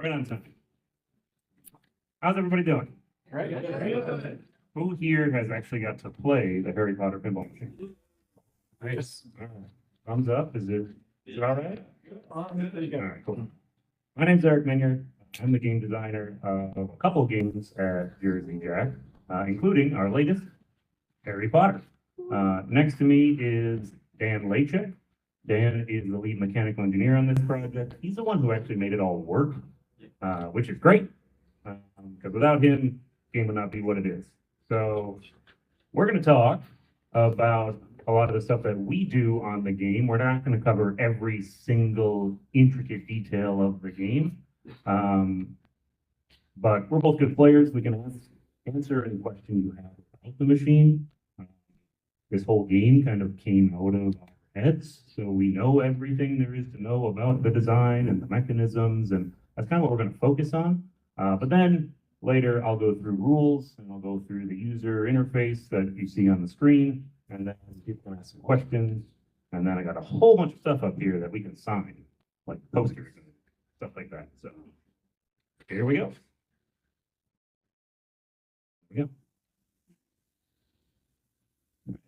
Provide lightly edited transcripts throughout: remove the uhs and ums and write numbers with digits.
Right on time. How's everybody doing? Right. Who here has actually got to play the Harry Potter Pinball machine? Nice. All right. Thumbs up. Is it all right? All right, cool. My name's Eric Meunier. I'm the game designer of a couple of games at Jersey Jack, including our latest, Harry Potter. Next to me is Dan Lachcik. Dan is the lead mechanical engineer on this project. He's the one who actually made it all work, which is great, because without him, the game would not be what it is. So we're going to talk about a lot of the stuff that we do on the game. We're not going to cover every single intricate detail of the game, but we're both good players. We can answer any question you have about the machine. This whole game kind of came out of our heads, so we know everything there is to know about the design and the mechanisms, and that's kind of what we're going to focus on. But then later I'll go through rules, and I'll go through the user interface that you see on the screen, and then people can ask some questions, and then I got a whole bunch of stuff up here that we can sign, like posters and stuff like that. So here we go. Here we go.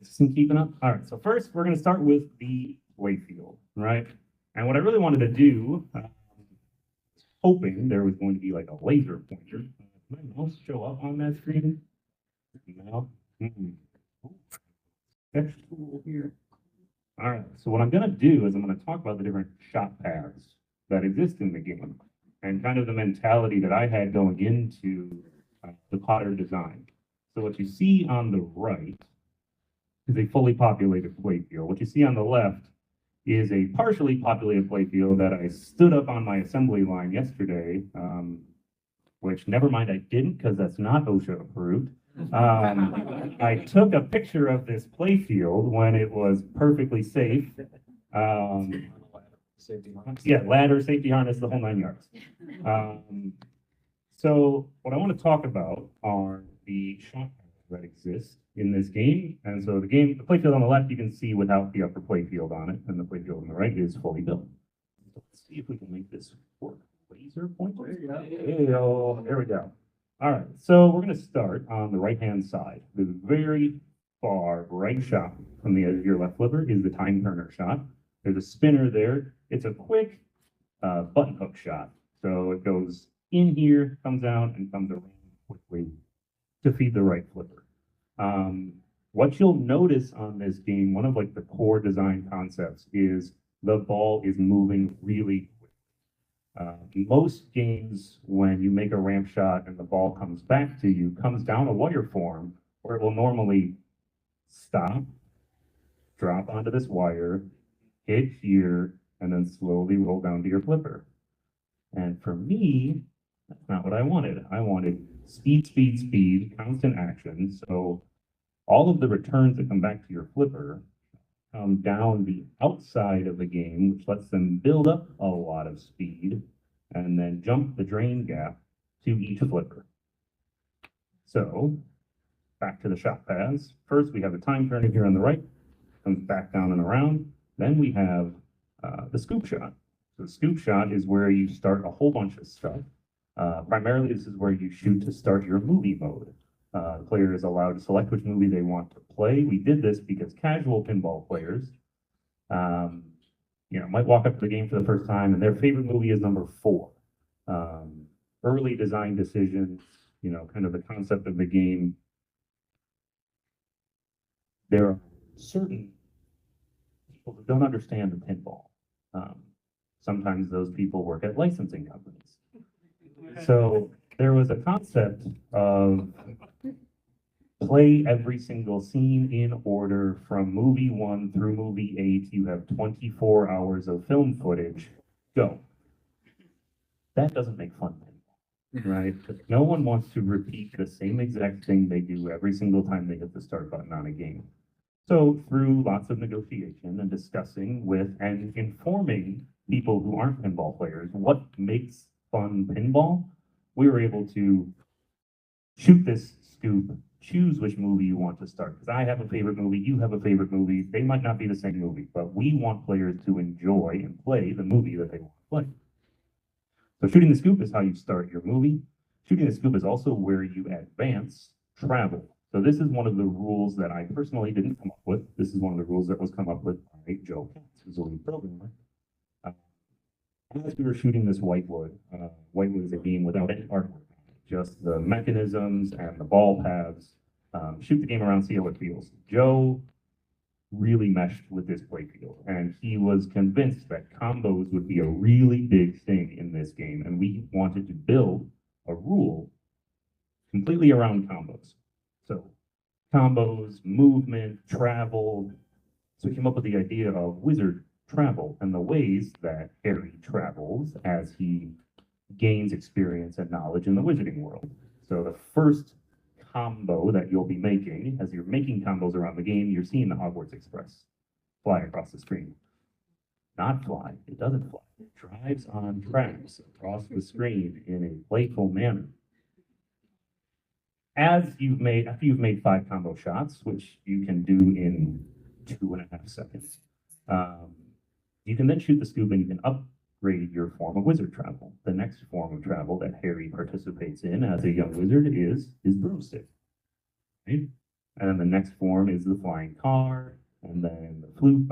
Is this keeping up? All right, so first we're going to start with the Playfield, right? And what I really wanted to do, hoping there was going to be like a laser pointer. Can my mouse show up on that screen? No. Text tool here. All right, so what I'm going to do is I'm going to talk about the different shot paths that exist in the game and kind of the mentality that I had going into the Potter design. So what you see on the right is a fully populated playfield. What you see on the left is a partially populated playfield that I stood up on my assembly line yesterday, which never mind I didn't, because that's not OSHA approved. I took a picture of this playfield when it was perfectly safe. Yeah, ladder, safety harness, the whole 9 yards. So what I want to talk about are the shot that exist in this game. And so the playfield on the left, you can see without the upper playfield on it, and the playfield on the right is fully built. Let's see if we can make this work. Laser pointer. There we go. All right, so we're going to start on the right-hand side. The very far right shot from the edge of your left flipper is the time turner shot. There's a spinner there. It's a quick button hook shot. So it goes in here, comes out, and comes around quickly to feed the right flipper. What you'll notice on this game, one of like the core design concepts is the ball is moving really quick. Most games, when you make a ramp shot and the ball comes back to you, comes down a wire form where it will normally stop, drop onto this wire, hit here, and then slowly roll down to your flipper. And for me, that's not what I wanted. I wanted speed, speed, speed, constant action. So all of the returns that come back to your flipper come down the outside of the game, which lets them build up a lot of speed and then jump the drain gap to each flipper. So back to the shot paths. First, we have the time turner here on the right, comes back down and around. Then we have the scoop shot. So the scoop shot is where you start a whole bunch of stuff. Primarily, this is where you shoot to start your movie mode. The player is allowed to select which movie they want to play. We did this because casual pinball players, might walk up to the game for the first time and their favorite movie is number 4. Early design decisions, kind of the concept of the game. There are certain people who don't understand the pinball. Sometimes those people work at licensing companies. So there was a concept of play every single scene in order from movie 1 through movie 8. You have 24 hours of film footage. Go. That doesn't make fun pinball, right? No one wants to repeat the same exact thing they do every single time they hit the start button on a game. So through lots of negotiation and discussing with and informing people who aren't pinball players what makes fun pinball, we were able to shoot this scoop, choose which movie you want to start. Because I have a favorite movie, you have a favorite movie. They might not be the same movie, but we want players to enjoy and play the movie that they want to play. So shooting the scoop is how you start your movie. Shooting the scoop is also where you advance travel. So this is one of the rules that I personally didn't come up with. This is one of the rules that was come up with by Joe Katz, who's a lead programmer. As we were shooting this Whitewood, Whitewood is a game without any artwork, just the mechanisms and the ball paths. Shoot the game around, see how it feels. Joe really meshed with this playfield, and he was convinced that combos would be a really big thing in this game, and we wanted to build a rule completely around combos. So combos, movement, travel. So we came up with the idea of wizard travel and the ways that Harry travels as he gains experience and knowledge in the wizarding world. So the first combo that you'll be making, as you're making combos around the game, you're seeing the Hogwarts Express fly across the screen. Not fly, it doesn't fly. It drives on tracks across the screen in a playful manner. After you've made 5 combo shots, which you can do in 2.5 seconds, you can then shoot the scoop and you can upgrade your form of wizard travel. The next form of travel that Harry participates in as a young wizard is broomstick. Right? And then the next form is the flying car, and then the flute,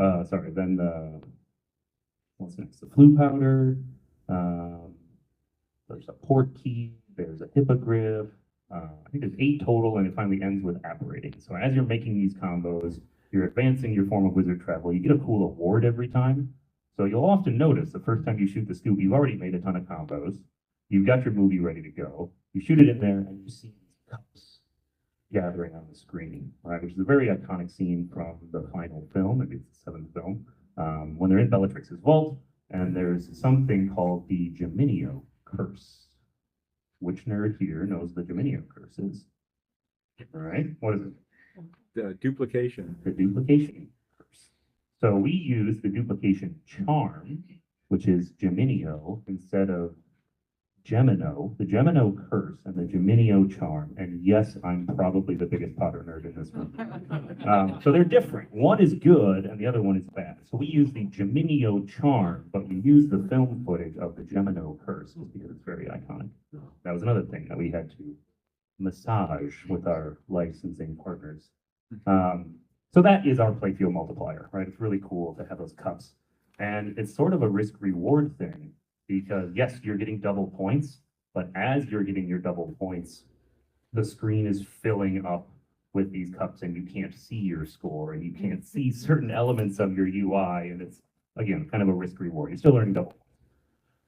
what's next? The flute powder, there's a port key, there's a hippogriff, I think there's 8 total, and it finally ends with apparating. So as you're making these combos, you're advancing your form of wizard travel. You get a cool award every time. So you'll often notice the first time you shoot the scoop, you've already made a ton of combos. You've got your movie ready to go. You shoot it in there, and you see these cups gathering on the screen, right? Which is a very iconic scene from the final film, maybe it's the 7th film, when they're in Bellatrix's vault, and there's something called the Geminio curse. Which nerd here knows the Geminio curse is? All right, what is it? The duplication. The duplication curse. So we use the duplication charm, which is Geminio, instead of Gemino, the Gemino curse and the Geminio charm. And yes, I'm probably the biggest Potter nerd in this room. So they're different. One is good and the other one is bad. So we use the Geminio charm, but we use the film footage of the Gemino curse because it's very iconic. That was another thing that we had to massage with our licensing partners. So that is our playfield multiplier, right? It's really cool to have those cups. And it's sort of a risk-reward thing because, yes, you're getting double points, but as you're getting your double points, the screen is filling up with these cups and you can't see your score and you can't see certain elements of your UI. And it's, again, kind of a risk-reward. You're still earning double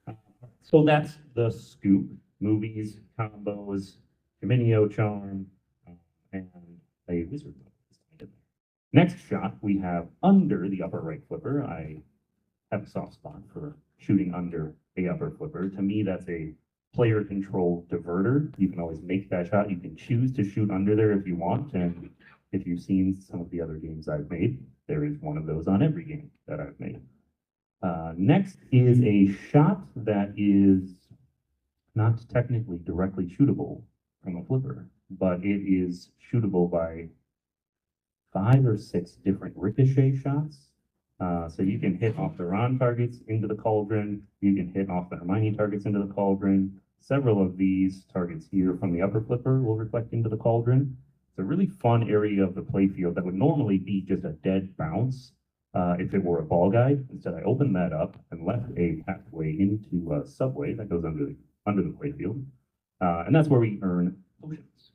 points. So that's the scoop. Movies, combos, Geminio charm, and a wizard. Next shot, we have under the upper right flipper. I have a soft spot for shooting under a upper flipper. To me, that's a player control diverter. You can always make that shot. You can choose to shoot under there if you want. And if you've seen some of the other games I've made, there is one of those on every game that I've made. Next is a shot that is not technically directly shootable from a flipper, but it is shootable by 5 or 6 different ricochet shots. So you can hit off the Ron targets into the cauldron. You can hit off the Hermione targets into the cauldron. Several of these targets here from the upper flipper will reflect into the cauldron. It's a really fun area of the playfield that would normally be just a dead bounce if it were a ball guide. Instead, I opened that up and left a pathway into a subway that goes under the playfield. And that's where we earn potions.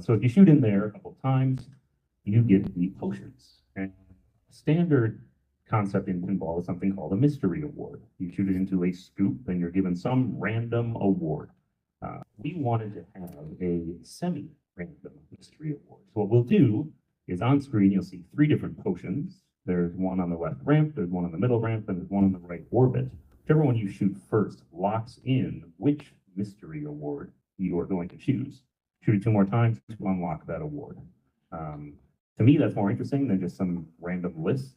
So if you shoot in there a couple times, you get the potions. And standard concept in pinball is something called a mystery award. You shoot it into a scoop and you're given some random award. We wanted to have a semi-random mystery award. So what we'll do is on screen, you'll see 3 different potions. There's one on the left ramp, there's one on the middle ramp, and there's one on the right orbit. Whichever one you shoot first locks in which mystery award you are going to choose. Shoot it 2 more times to unlock that award. To me, that's more interesting than just some random list.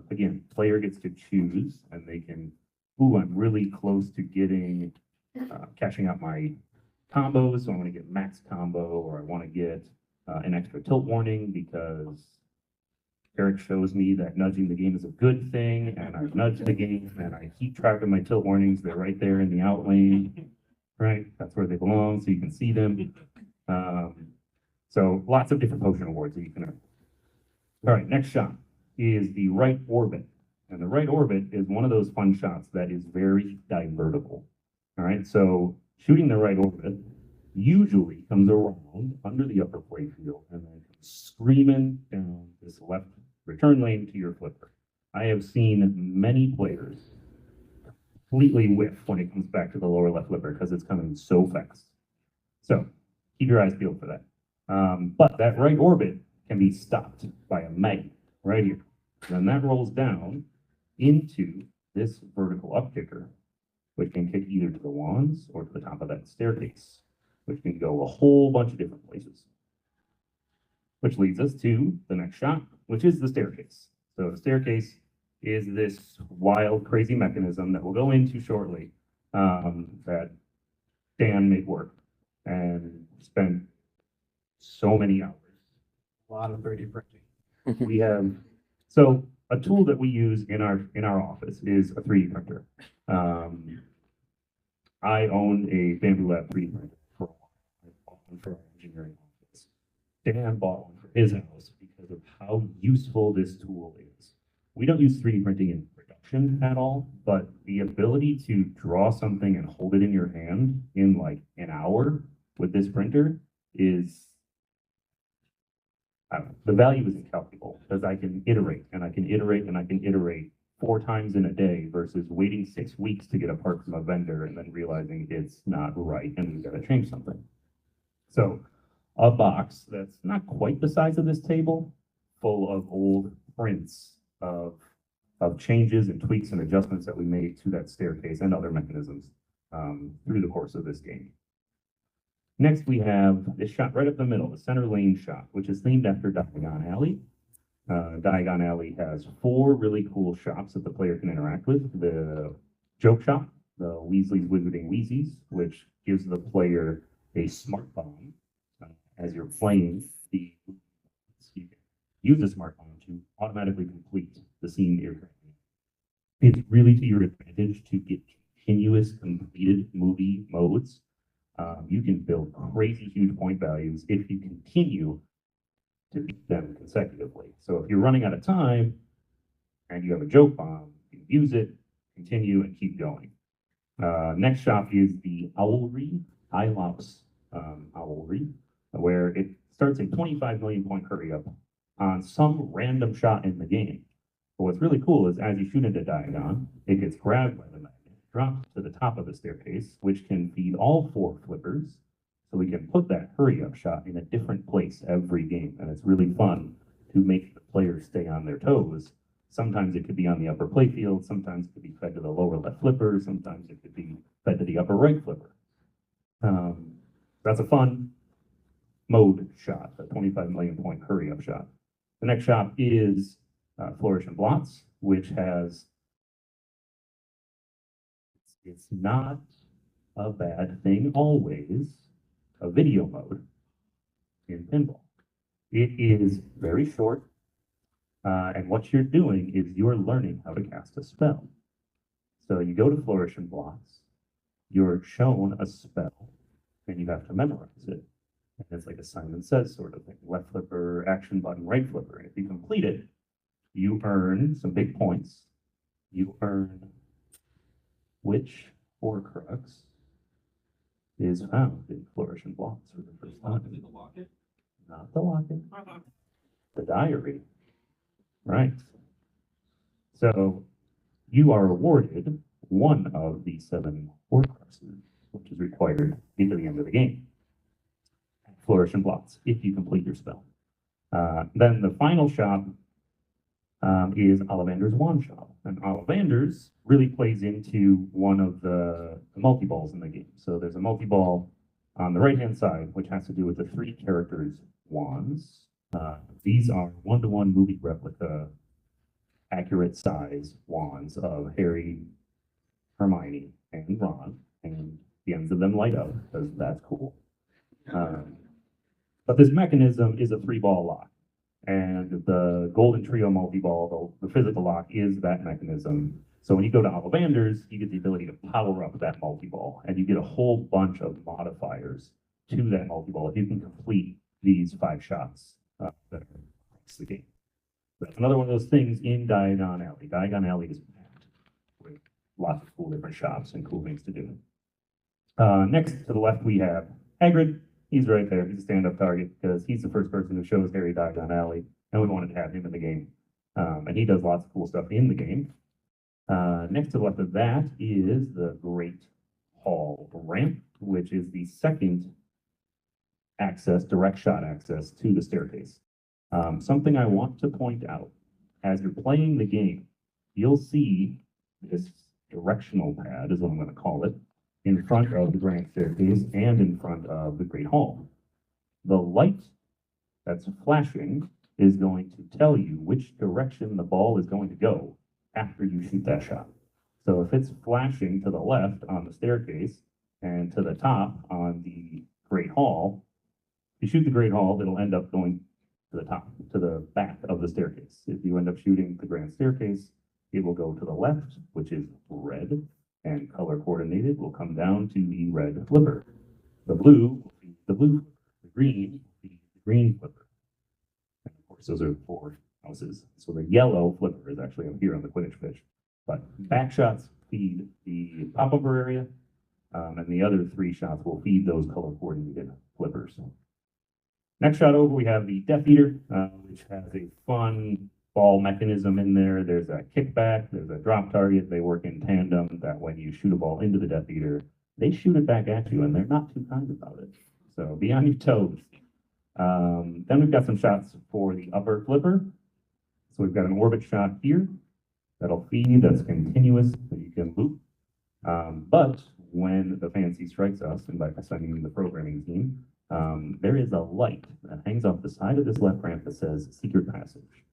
Again, player gets to choose, and they can, I'm really close to getting, cashing out my combos, so I want to get max combo, or I want to get an extra tilt warning because Eric shows me that nudging the game is a good thing, and I nudge the game, and I keep track of my tilt warnings. They're right there in the out lane, right? That's where they belong, so you can see them. So lots of different potion awards that you can earn. All right, next shot is the right orbit. And the right orbit is one of those fun shots that is very divertible. All right, so shooting the right orbit usually comes around under the upper play field and then screaming down this left return lane to your flipper. I have seen many players completely whiff when it comes back to the lower left flipper because it's coming so fast. So keep your eyes peeled for that. But that right orbit can be stopped by a magnet right here. Then that rolls down into this vertical up kicker, which can kick either to the wands or to the top of that staircase, which can go a whole bunch of different places. Which leads us to the next shot, which is the staircase. So the staircase is this wild, crazy mechanism that we'll go into shortly, that Dan made work and spent so many hours. A lot of 3D printing. We have, so a tool that we use in our office is a 3D printer. I own a Bamboo Lab 3D printer for a while. I bought one for our engineering office. Dan bought one for his house because of how useful this tool is. We don't use 3D printing in production at all, but the ability to draw something and hold it in your hand in like an hour with this printer is, the value is incalculable because I can iterate and I can iterate and I can iterate 4 times in a day versus waiting 6 weeks to get a part from a vendor and then realizing it's not right and we've got to change something. So a box that's not quite the size of this table, full of old prints of changes and tweaks and adjustments that we made to that staircase and other mechanisms through the course of this game. Next, we have this shot right up the middle, the center lane shot, which is themed after Diagon Alley. Diagon Alley has 4 really cool shops that the player can interact with. The joke shop, the Weasley's Wizarding Wheezies, which gives the player a smart bomb as you're playing the. You can use the smart bomb to automatically complete the scene that you're playing. It's really to your advantage to get continuous completed movie modes. You can build crazy huge point values if you continue to beat them consecutively. So if you're running out of time and you have a joke bomb, you can use it, continue, and keep going. Next shop is the Owlry, ILOPS Owlry, where it starts a 25 million point hurry up on some random shot in the game. But what's really cool is as you shoot into Diagon, it gets grabbed by the magnet, drops to the top of the staircase, which can feed all 4 flippers. So we can put that hurry up shot in a different place every game. And it's really fun to make the players stay on their toes. Sometimes it could be on the upper playfield. Sometimes it could be fed to the lower left flipper. Sometimes it could be fed to the upper right flipper. That's a fun mode shot, a 25 million point hurry up shot. The next shot is Flourish and Blots, which has, it's not a bad thing always, a video mode in pinball. It is very short, and what you're doing is you're learning how to cast a spell. So you go to Flourish and Blots, you're shown a spell, and you have to memorize it. And it's like a Simon Says sort of thing, left flipper, action button, right flipper. And if you complete it, you earn some big points. You earn which Horcrux is found in Flourish and Blots for the first time. The locket? Not the locket. The diary. Right. So you are awarded one of the 7 Horcruxes, which is required into the end of the game. Flourish and Blots, if you complete your spell. Then the final shop is Ollivander's Wand Shop. And Ollivander's really plays into one of the multi-balls in the game. So there's a multi-ball on the right-hand side, which has to do with the 3 characters' wands. These are 1-to-1 movie replica, accurate size wands of Harry, Hermione, and Ron. And the ends of them light up, because that's cool. But this mechanism is a 3-ball lock. And the Golden Trio multi-ball, the physical lock, is that mechanism. So when you go to Ollivanders, you get the ability to power up that multi-ball, and you get a whole bunch of modifiers to that multi-ball if you can complete these 5 shots that are the game. That's another one of those things in Diagon Alley. Diagon Alley is packed with lots of cool different shops and cool things to do. Next to the left, we have Hagrid. He's right there. He's a stand-up target because he's the first person who shows Harry Diagon Alley, and we wanted to have him in the game. And he does lots of cool stuff in the game. Next to the left of that is the Great Hall ramp, which is the second access, direct shot access to the staircase. Something I want to point out, as you're playing the game, you'll see this directional pad, is what I'm going to call it, in front of the grand staircase and in front of the Great Hall. The light that's flashing is going to tell you which direction the ball is going to go after you shoot that shot. So if it's flashing to the left on the staircase and to the top on the Great Hall, if you shoot the Great Hall, it'll end up going to the top, to the back of the staircase. If you end up shooting the grand staircase, it will go to the left, which is red, and color coordinated will come down to the red flipper. The blue will be the blue flipper. The green will be the green flipper. And of course, those are 4 houses. So the yellow flipper is actually up here on the Quidditch pitch. But back shots feed the pop-over area, and the other 3 shots will feed those color coordinated flippers. Next shot over, we have the Death Eater, which has a fun ball mechanism in there. There's a kickback, there's a drop target. They work in tandem that when you shoot a ball into the Death Eater, they shoot it back at you, and they're not too kind about it. So be on your toes. Then we've got some shots for the upper flipper. So we've got an orbit shot here that'll feed, that's continuous, that you can loop. But when the fancy strikes us, and by assigning the programming team, there is a light that hangs off the side of this left ramp that says Secret Passage.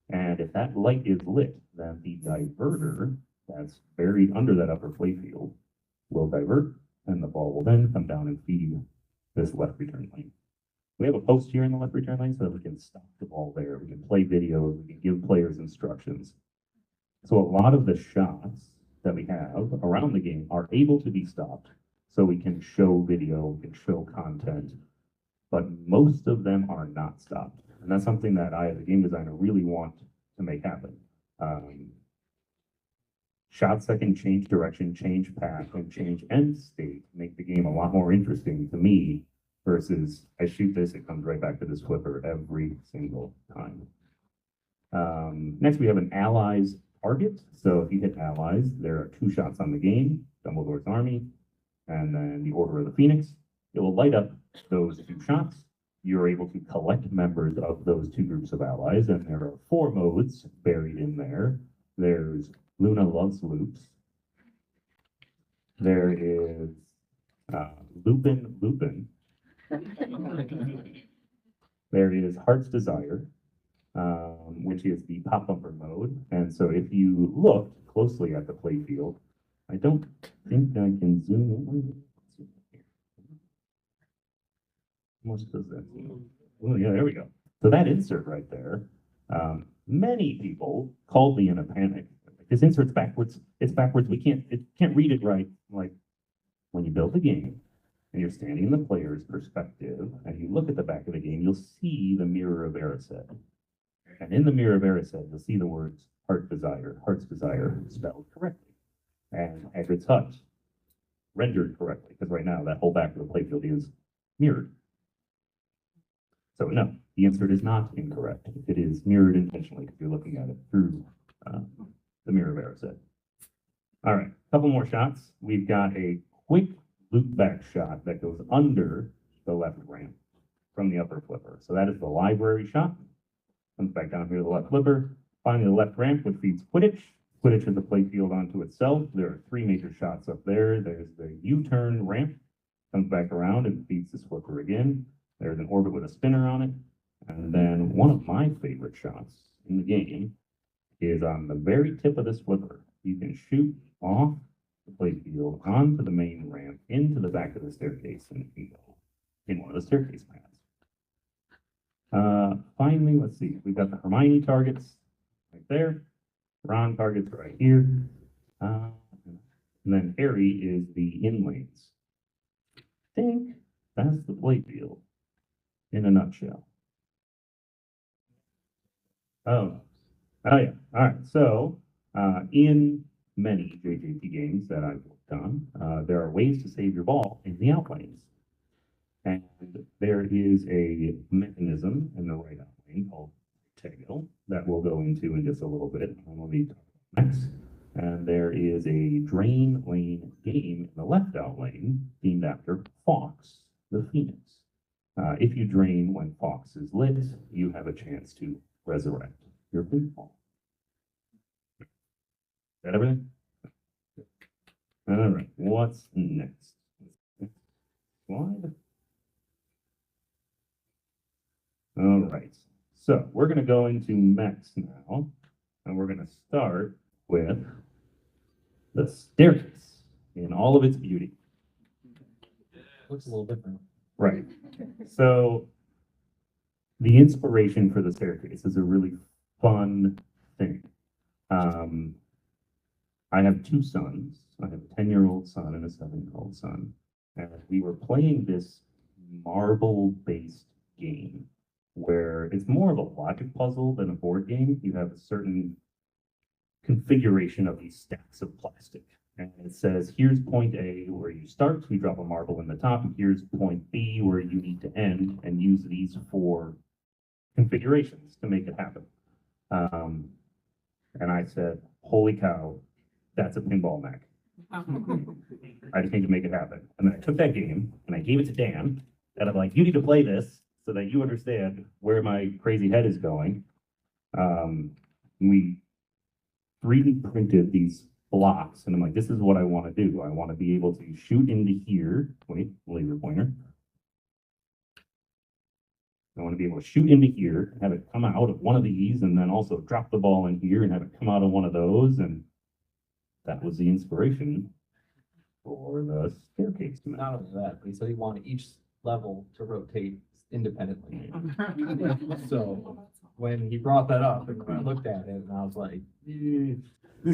And if that light is lit, then the diverter that's buried under that upper playfield will divert, and the ball will then come down and feed this left return lane. We have a post here in the left return lane so that we can stop the ball there. We can play videos, we can give players instructions. So a lot of the shots that we have around the game are able to be stopped so we can show video, we can show content, but most of them are not stopped. And that's something that I, as a game designer, really want to make happen. Shots that can change direction, change path, and change end state make the game a lot more interesting to me versus I shoot this, it comes right back to this flipper every single time. Next, we have an allies target. So if you hit allies, there are 2 shots on the game, Dumbledore's Army, and then the Order of the Phoenix. It will light up those 2 shots. You're able to collect members of those 2 groups of allies, and there are 4 modes buried in there. There's Luna Loves Loops. There is Lupin. There is Heart's Desire, which is the pop bumper mode. And so if you look closely at the playfield, I don't think I can zoom in. How much does that zoom? Oh, yeah, there we go. So that insert right there, many people called me in a panic. This insert's backwards. It's backwards. It can't read it right. Like when you build the game and you're standing in the player's perspective and you look at the back of the game, you'll see the Mirror of Erised. And in the Mirror of Erised, you'll see the words Heart's Desire spelled correctly. And Hagrid's Hut rendered correctly, because right now that whole back of the playfield is mirrored. So no, the insert is not incorrect. It is mirrored intentionally because you're looking at it through the Mirror of Erised. All right, a couple more shots. We've got a quick loop back shot that goes under the left ramp from the upper flipper. So that is the library shot. Comes back down here to the left flipper. Finally, the left ramp, which feeds Quidditch. Quidditch is a playfield onto itself. There are 3 major shots up there. There's the U-turn ramp. Comes back around and feeds this flipper again. There's an orbit with a spinner on it. And then one of my favorite shots in the game is on the very tip of this flipper. You can shoot off the playfield onto the main ramp into the back of the staircase and you can go in one of the staircase paths. Finally, let's see, we've got the Hermione targets right there, Ron targets right here. And then Harry is the in lanes. I think that's the playfield in a nutshell. Oh, oh yeah. All right. So, in many JJP games that I've worked on, there are ways to save your ball in the outlanes. And there is a mechanism in the right outlane called tail that we'll go into in just a little bit. We'll be talking about next. And there is a drain lane game in the left outlane themed after Fox, the Phoenix. If you drain when Fox is lit, you have a chance to resurrect your pinball. Is that everything? All right, what's next? Slide. All right, so we're going to go into mechs now, and we're going to start with the staircase in all of its beauty. Looks a little different. Right. So the inspiration for the staircase is a really fun thing. I have two sons. I have a 10-year-old son and a 7-year-old son. And we were playing this marble-based game where it's more of a logic puzzle than a board game. You have a certain configuration of these stacks of plastic. And it says, here's point A where you start, you drop a marble in the top, and here's point B where you need to end, and use these 4 configurations to make it happen. And I said, holy cow, that's a pinball mech. I just need to make it happen. And then I took that game and I gave it to Dan, and I'm like, you need to play this so that you understand where my crazy head is going. We 3D printed these blocks, and I'm like, this is what I want to do. I want to be able to shoot into here. Wait, laser pointer. I want to be able to shoot into here, have it come out of one of these, and then also drop the ball in here and have it come out of one of those. And that was the inspiration for the staircase. Not only that, but he said he wanted each level to rotate independently. So when he brought that up, and I looked at it, and I was like, "Eh."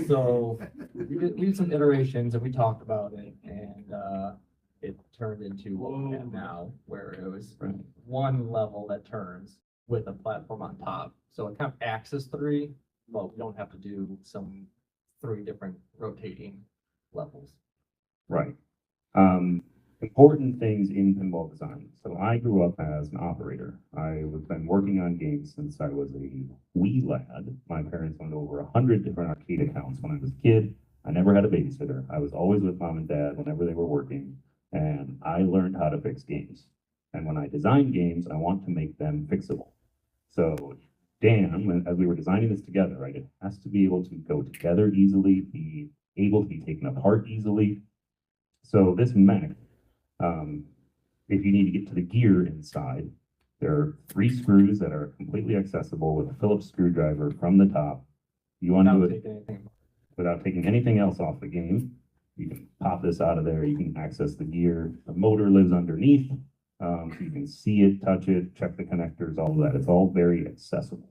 So we did some iterations, and we talked about it, and it turned into what we have now, where it was one level that turns with a platform on top. So it kind of acts as 3, but we don't have to do some 3 different rotating levels. Right. Important things in pinball design. So I grew up as an operator. I've been working on games since I was a wee lad. My parents owned over 100 different arcade accounts when I was a kid. I never had a babysitter. I was always with mom and dad whenever they were working, and I learned how to fix games. And when I design games, I want to make them fixable. So Dan, as we were designing this together, right, it has to be able to go together easily, be able to be taken apart easily. So this mech, if you need to get to the gear inside, there are 3 screws that are completely accessible with a Phillips screwdriver from the top. You want to do it without taking anything else off the game. You can pop this out of there. You can access the gear. The motor lives underneath. So you can see it, touch it, check the connectors, all of that. It's all very accessible.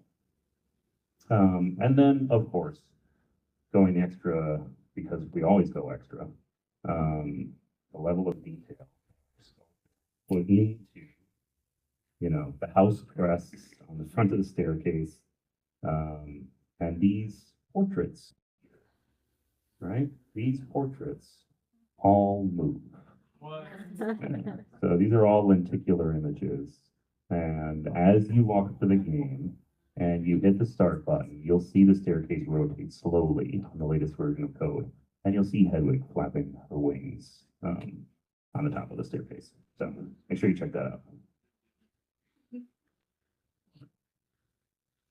And then, of course, going extra, because we always go extra, the level of detail put into, the house crests on the front of the staircase, and these portraits, right? These portraits all move. So these are all lenticular images, and as you walk through the game and you hit the start button, you'll see the staircase rotate slowly on the latest version of code, and you'll see Hedwig flapping her wings on the top of the staircase. So make sure you check that out.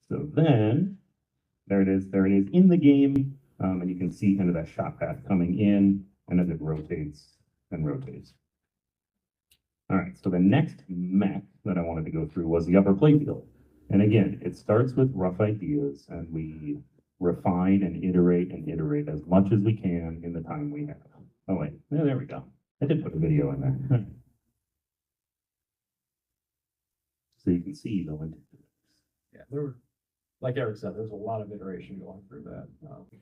So then, there it is in the game, and you can see kind of that shot path coming in, and as it rotates and rotates. All right, so the next mech that I wanted to go through was the upper playfield. And again, it starts with rough ideas, and we refine and iterate as much as we can in the time we have. Oh wait, yeah, there we go. I did put a video in there. so you can see the lint. Yeah, there were, like Eric said, there's a lot of iteration going through that.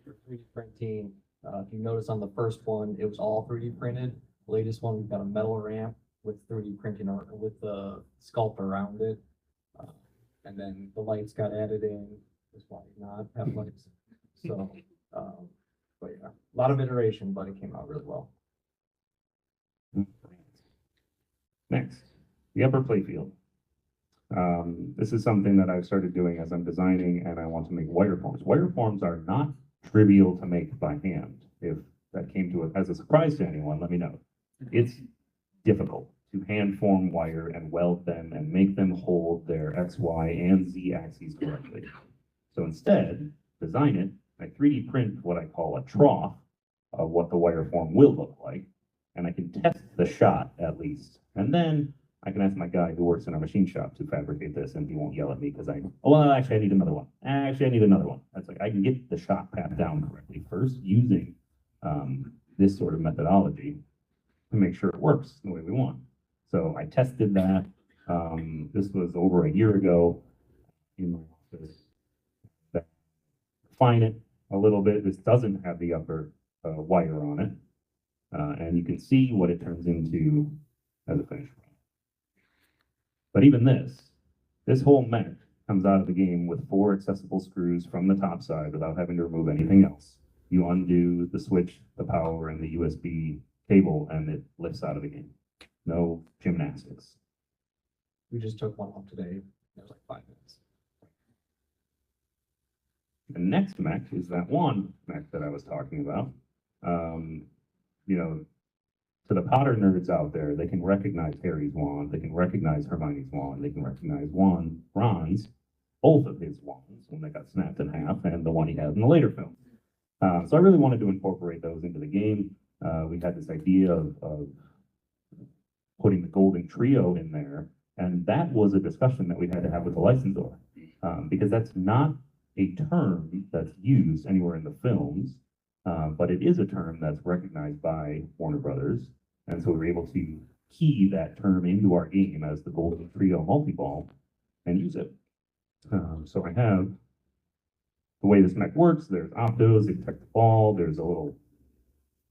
For 3D printing, if you notice on the first one, it was all 3D printed. The latest one, we've got a metal ramp with 3D printing or with the sculpt around it. And then the lights got added in. That's why not have lights. So, but yeah, a lot of iteration, but it came out really well. Next, the upper playfield. This is something that I've started doing as I'm designing, and I want to make wireforms. Wireforms are not trivial to make by hand. If that came to it as a surprise to anyone, let me know. It's difficult to hand form wire and weld them and make them hold their X, Y, and Z axes correctly. So instead, design it, I 3D print what I call a trough of what the wireform will look like, and I can test the shot at least. And then I can ask my guy who works in our machine shop to fabricate this, and he won't yell at me because oh, well, actually, I need another one. Actually, I need another one. That's like, I can get the shot pat down correctly first using this sort of methodology to make sure it works the way we want. So I tested that. This was over a year ago in my office. Refine it a little bit. This doesn't have the upper wire on it. And you can see what it turns into as a finished product. But even this whole mech comes out of the game with 4 accessible screws from the top side without having to remove anything else. You undo the switch, the power, and the USB cable, and it lifts out of the game. No gymnastics. We just took one off today. It was like 5 minutes. The next mech is that wand mech that I was talking about. You know, to the Potter nerds out there, they can recognize Harry's wand, they can recognize Hermione's wand, they can recognize Ron's, both of his wands when they got snapped in half, and the one he had in the later film. So I really wanted to incorporate those into the game. We had this idea of putting the golden trio in there, and that was a discussion that we had to have with the licensor, because that's not a term that's used anywhere in the films, but it is a term that's recognized by Warner Brothers, and so we were able to key that term into our game as the golden trio multi-ball and use it. So I have the way this mech works. There's optos, they detect the ball. There's a little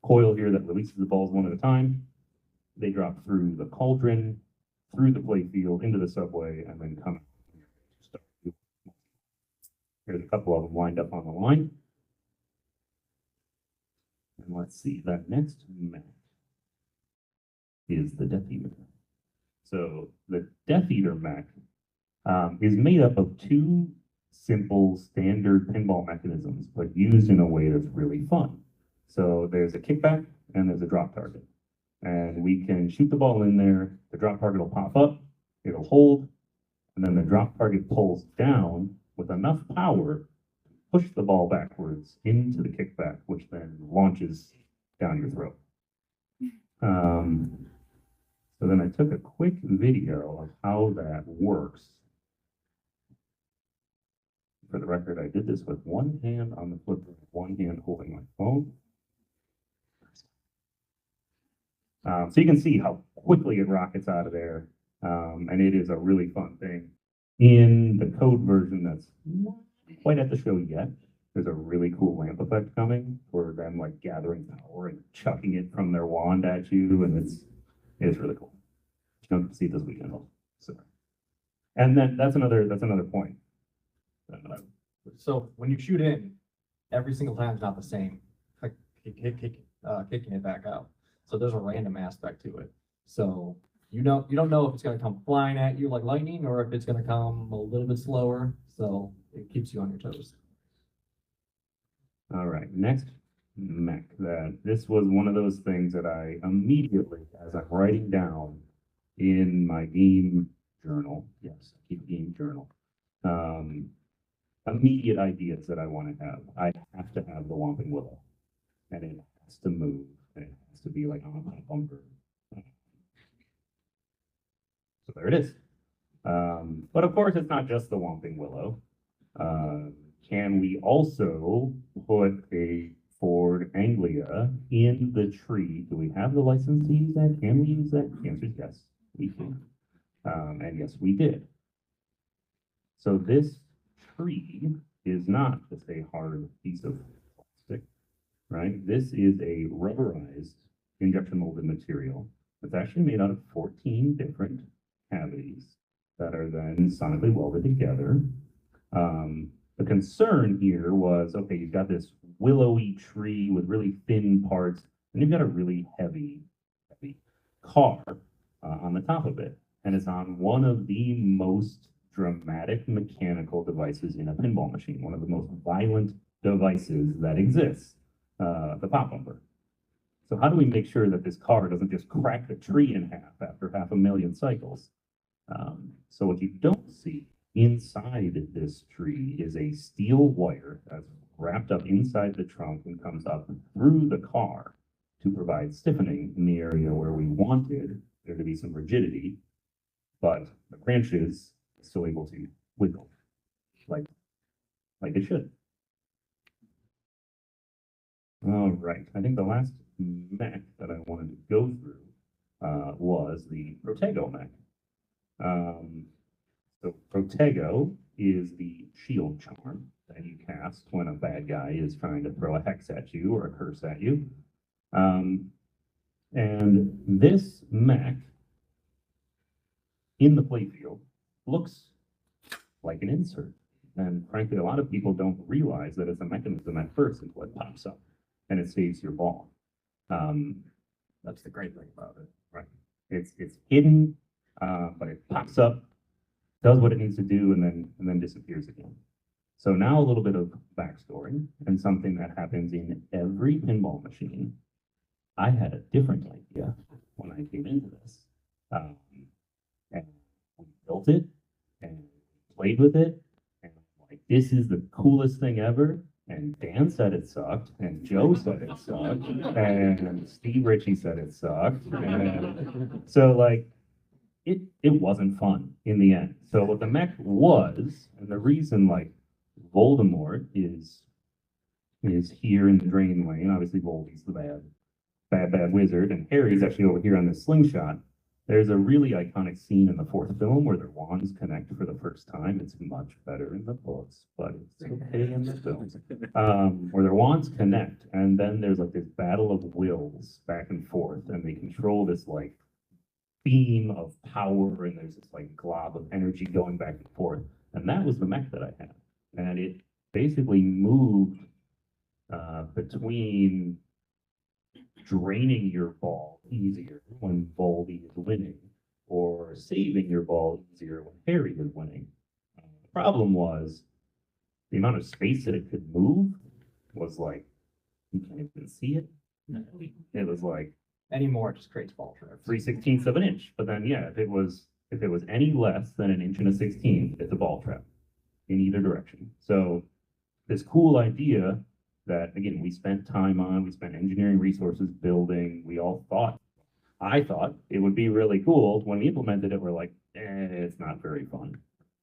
coil here that releases the balls one at a time. They drop through the cauldron, through the playfield, into the subway, and then come out. Here's a couple of them lined up on the line. And let's see, that next mech is the Death Eater. So the Death Eater mech is made up of 2 simple standard pinball mechanisms, but used in a way that's really fun. So there's a kickback and there's a drop target. And we can shoot the ball in there, the drop target will pop up, it'll hold, and then the drop target pulls down with enough power to push the ball backwards into the kickback, which then launches down your throat. So then I took a quick video of how that works. For the record, I did this with one hand on the flipper, one hand holding my phone. So you can see how quickly it rockets out of there, and it is a really fun thing. In the code version that's not quite at the show yet, there's a really cool lamp effect coming for them like gathering power and chucking it from their wand at you, and it's really cool. You don't get to see it this weekend. So, and then that's another point. So when you shoot in, every single time is not the same. Like kicking it back out. So there's a random aspect to it. So you don't know if it's going to come flying at you like lightning or if it's going to come a little bit slower. So it keeps you on your toes. All right, next mech. This was one of those things that I immediately, as I'm writing down in my game journal, yes, I keep a game journal, immediate ideas that I want to have. I have to have the Whomping Willow, and it has to move, and it has to be like on a bumper. So there it is. But of course, it's not just the Whomping Willow. Can we also put a Ford Anglia in the tree? Do we have the license to use that? Can we use that? The answer is yes, we can. And yes, we did. So this tree is not just a hard piece of plastic, right? This is a rubberized injection molded material that's actually made out of 14 different cavities that are then sonically welded together. The concern here was, okay, you've got this willowy tree with really thin parts, and you've got a really heavy car on the top of it. And it's on one of the most dramatic mechanical devices in a pinball machine, one of the most violent devices that exists, the pop bumper. So how do we make sure that this car doesn't just crack the tree in half after 500,000 cycles? So what you don't see inside this tree is a steel wire that's wrapped up inside the trunk and comes up through the car to provide stiffening in the area where we wanted there to be some rigidity, but the branches are still able to wiggle like it should. All right, I think the last mech that I wanted to go through was the Progo Mech. So Protego is the shield charm that you cast when a bad guy is trying to throw a hex at you or a curse at you. And this mech in the playfield looks like an insert. And frankly, a lot of people don't realize that it's a mechanism at first until it pops up and it saves your ball. That's the great thing about it, right? It's hidden, but it pops up, does what it needs to do, and then disappears again. So now a little bit of backstory and something that happens in every pinball machine. I had a different idea when I came into this. And we built it and played with it. And I'm like, this is the coolest thing ever. And Dan said it sucked, and Joe said it sucked, and Steve Ritchie said it sucked. And so like, it wasn't fun in the end. So what the mech was, and the reason like Voldemort is here in the drain lane, obviously Voldy's the bad wizard, and Harry's actually over here on this slingshot. There's a really iconic scene in the fourth film where their wands connect for the first time. It's much better in the books, but it's okay in the films. Where their wands connect, and then there's like this battle of wills back and forth, and they control this like beam of power, and there's this like glob of energy going back and forth. And that was the mech that I had. And it basically moved between draining your ball easier when Voldy is winning, or saving your ball easier when Harry is winning. The problem was the amount of space that it could move was like, you can't even see it. It was like, Anymore, it just creates ball traps. 3/16 of an inch. But then, yeah, if it was any less than an inch and a 16th, it's a ball trap in either direction. So this cool idea that, again, we spent time on, we spent engineering resources building, I thought it would be really cool. When we implemented it, we're like, it's not very fun.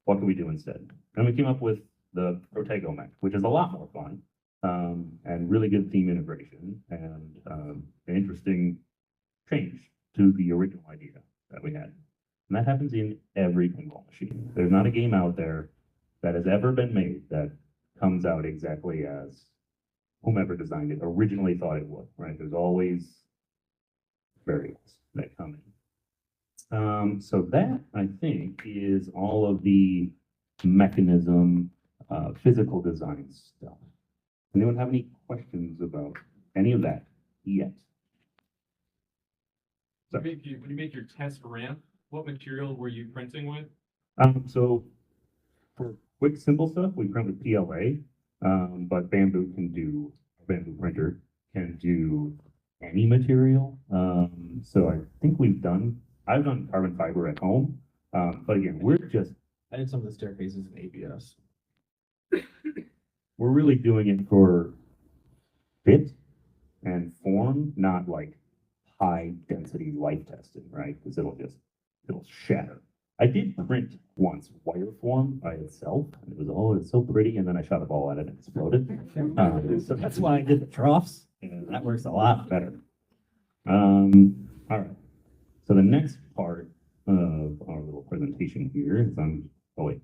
What can we do instead? And we came up with the Protego Mech, which is a lot more fun, and really good theme integration, and an interesting change to the original idea that we had. And that happens in every pinball machine. There's not a game out there that has ever been made that comes out exactly as whomever designed it originally thought it would, right? There's always variables that come in. So that, I think, is all of the mechanism, physical design stuff. Anyone have any questions about any of that yet? When you make your test ramp, what material were you printing with? So for quick, simple stuff, we print with PLA, but bamboo printer can do any material. So I think I've done carbon fiber at home, but again, I did some of the staircases in ABS. we're really doing it for fit and form, not like high density life testing, right? Because it'll shatter. I did print once wire form by itself, and it was it's so pretty, and then I shot a ball at it and it exploded. So that's why I did the troughs, and that works a lot better. All right. So the next part of our little presentation here is oh wait.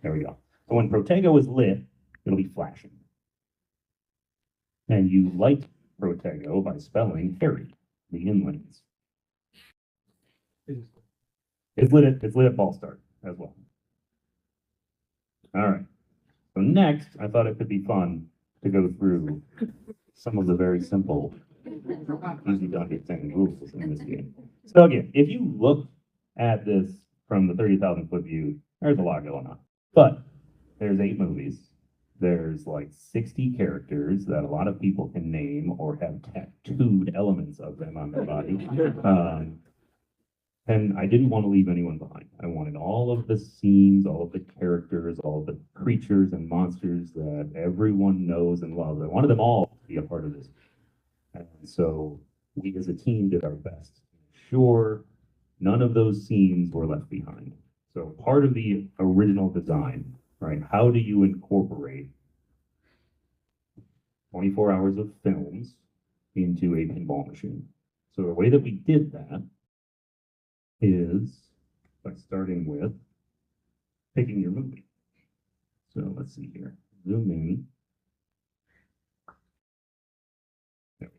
There we go. So when Protego is lit, it'll be flashing. And you light Protego by spelling Harry, the inlanes. It's lit at ball start as well. All right. So next, I thought it could be fun to go through some of the very simple, easy to understand rules in this game. So again, if you look at this from the 30,000-foot view, there's a lot going on. But there's 8 movies. There's like 60 characters that a lot of people can name or have tattooed elements of them on their body. And I didn't want to leave anyone behind. I wanted all of the scenes, all of the characters, all of the creatures and monsters that everyone knows and loves. I wanted them all to be a part of this. And so we as a team did our best to ensure none of those scenes were left behind. So part of the original design, right? How do you incorporate 24 hours of films into a pinball machine? So the way that we did that is by starting with picking your movie. So let's see here. Zoom in. There.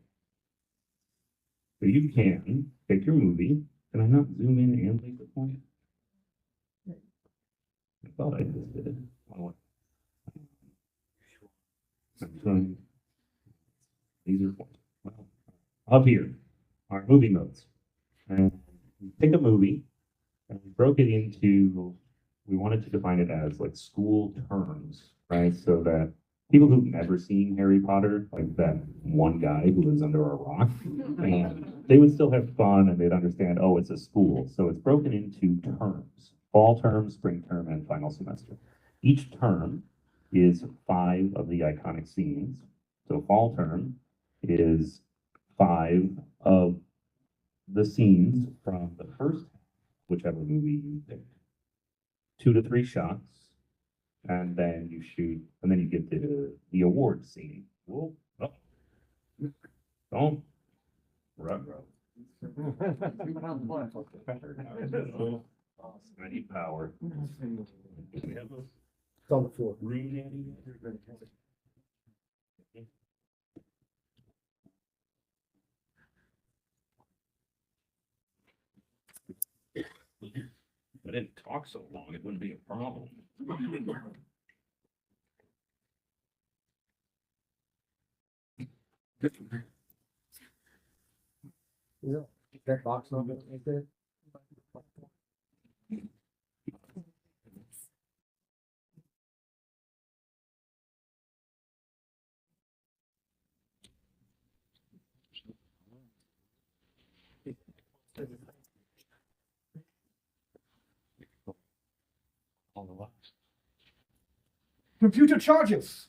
So you can pick your movie. Can I not zoom in and make the point? I thought I just did it. I'm trying. These are points. Well, up here are movie modes. And we pick a movie and we broke it into, we wanted to define it as like school terms, right? So that people who've never seen Harry Potter, like that one guy who lives under a rock, and they would still have fun and they'd understand, oh, it's a school. So it's broken into terms: fall term, spring term, and final semester. Each term is 5 of the iconic scenes. So fall term is 5 of the scenes from the first, whichever movie you picked. 2 to 3 shots, and then you shoot, and then you get the award scene. Whoa, oh. Don't. Ruh-roh. I need power. Do we have those? It's on the floor. Room nanny? If I didn't talk so long, it wouldn't be a problem. Yeah, that box number right there. All the locks. Computer charges.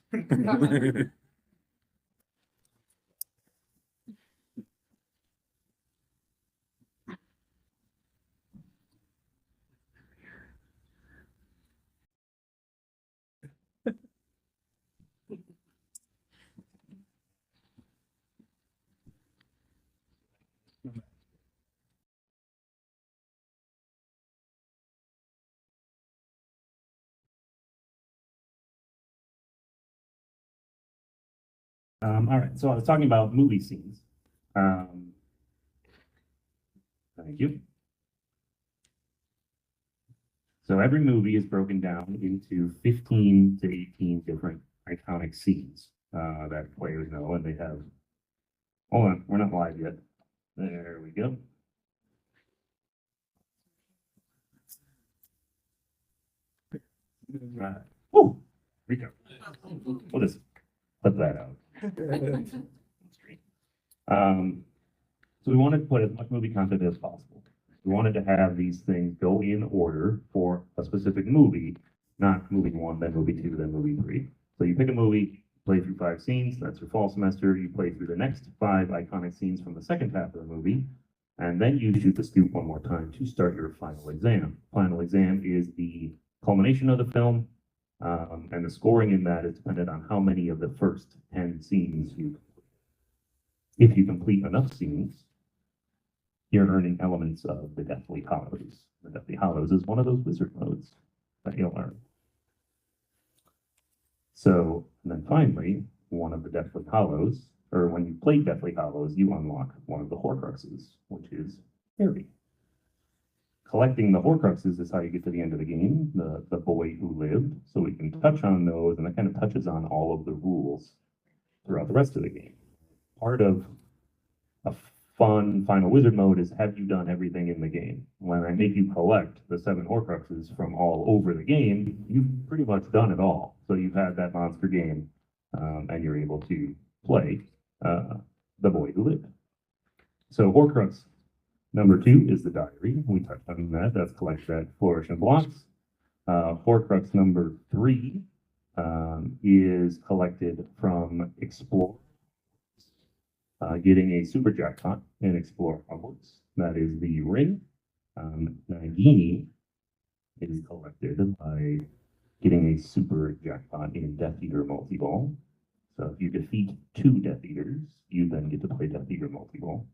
All right, so I was talking about movie scenes. Thank you. So every movie is broken down into 15 to 18 different iconic scenes that players know, and they have. Hold on, we're not live yet. There we go. Woo! Rico. We'll just put that out. So we wanted to put as much movie content as possible. We wanted to have these things go in order for a specific movie, not movie 1, then movie 2, then movie 3. So you pick a movie, play through 5 scenes, that's your fall semester. You play through the next 5 iconic scenes from the second half of the movie, and then you shoot the scoop one more time to start your final exam. Final exam is the culmination of the film, and the scoring in that is dependent on how many of the first 10 scenes you complete. If you complete enough scenes, you're earning elements of the Deathly Hollows. The Deathly Hollows is one of those wizard modes. that you'll learn. So, and then finally, one of the Deathly Hollows, or when you play Deathly Hollows, you unlock one of the Horcruxes, which is Harry. Collecting the Horcruxes is how you get to the end of the game, the boy who lived. So we can touch on those, and that kind of touches on all of the rules throughout the rest of the game. Part of a fun Final Wizard mode is, have you done everything in the game? When I make you collect the 7 Horcruxes from all over the game, you've pretty much done it all. So you've had that monster game, and you're able to play the boy who lived. So Horcrux number 2 is the diary. We touched on that. That's collected at Flourish and Blocks. Horcrux number 3 is collected from Explore. Getting a super jackpot in Explore Hogwarts. That is the ring. Nagini is collected by getting a super jackpot in Death Eater Multi-Ball. So if you defeat 2 Death Eaters, you then get to play Death Eater Multi-Ball.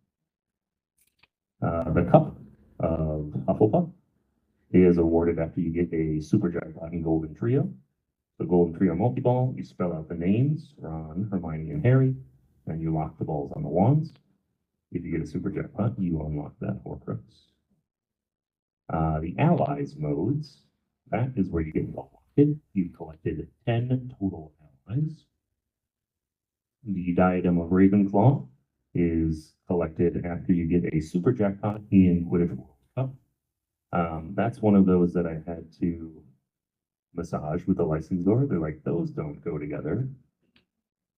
The Cup of Hufflepuff is awarded after you get a super jackpot in Golden Trio. The Golden Trio Multi-Ball, you spell out the names, Ron, Hermione, and Harry, and you lock the balls on the wands. If you get a super jackpot, you unlock that Horcrux. The Allies modes, that is where you get locked. You've collected 10 total allies. The Diadem of Ravenclaw is collected after you get a super jackpot in Quidditch World Cup. That's one of those that I had to massage with the licensor. They're like, those don't go together.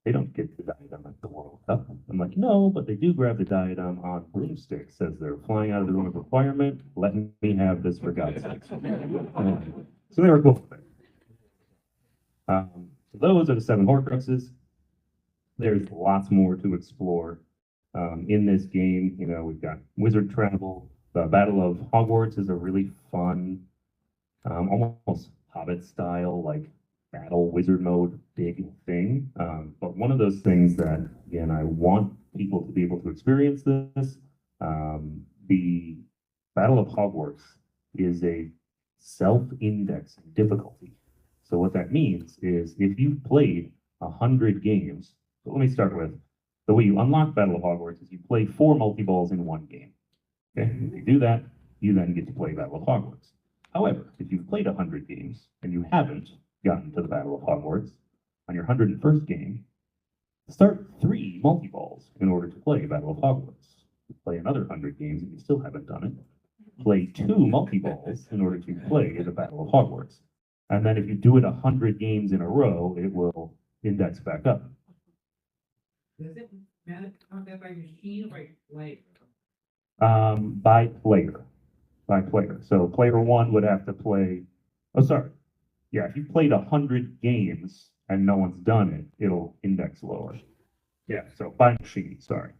They don't get the diadem at the World Cup. I'm like, no, but they do grab the diadem on broomsticks as they're flying out of the room of requirement. Let me have this for God's sake. So they were cool with it. So those are the 7 Horcruxes. There's lots more to explore in this game. You know, we've got wizard travel. The Battle of Hogwarts is a really fun, almost Hobbit style, like battle wizard mode big thing. But one of those things that, again, I want people to be able to experience this. The Battle of Hogwarts is a self-indexing difficulty. So what that means is if you've played 100 games, so let me start with the way you unlock Battle of Hogwarts is you play 4 multi-balls in one game. Okay, if you do that, you then get to play Battle of Hogwarts. However, if you've played 100 games and you haven't gotten to the Battle of Hogwarts, on your 101st game, start 3 multi-balls in order to play Battle of Hogwarts. Play another 100 games and you still haven't done it. Play 2 multi-balls in order to play the Battle of Hogwarts. And then if you do it 100 games in a row, it will index back up. Does it matter count that by machine or by player? By player. By player. So player 1 would have to play, oh, sorry. Yeah, if you've played 100 games and no one's done it, it'll index lower. Yeah, so by machine, sorry.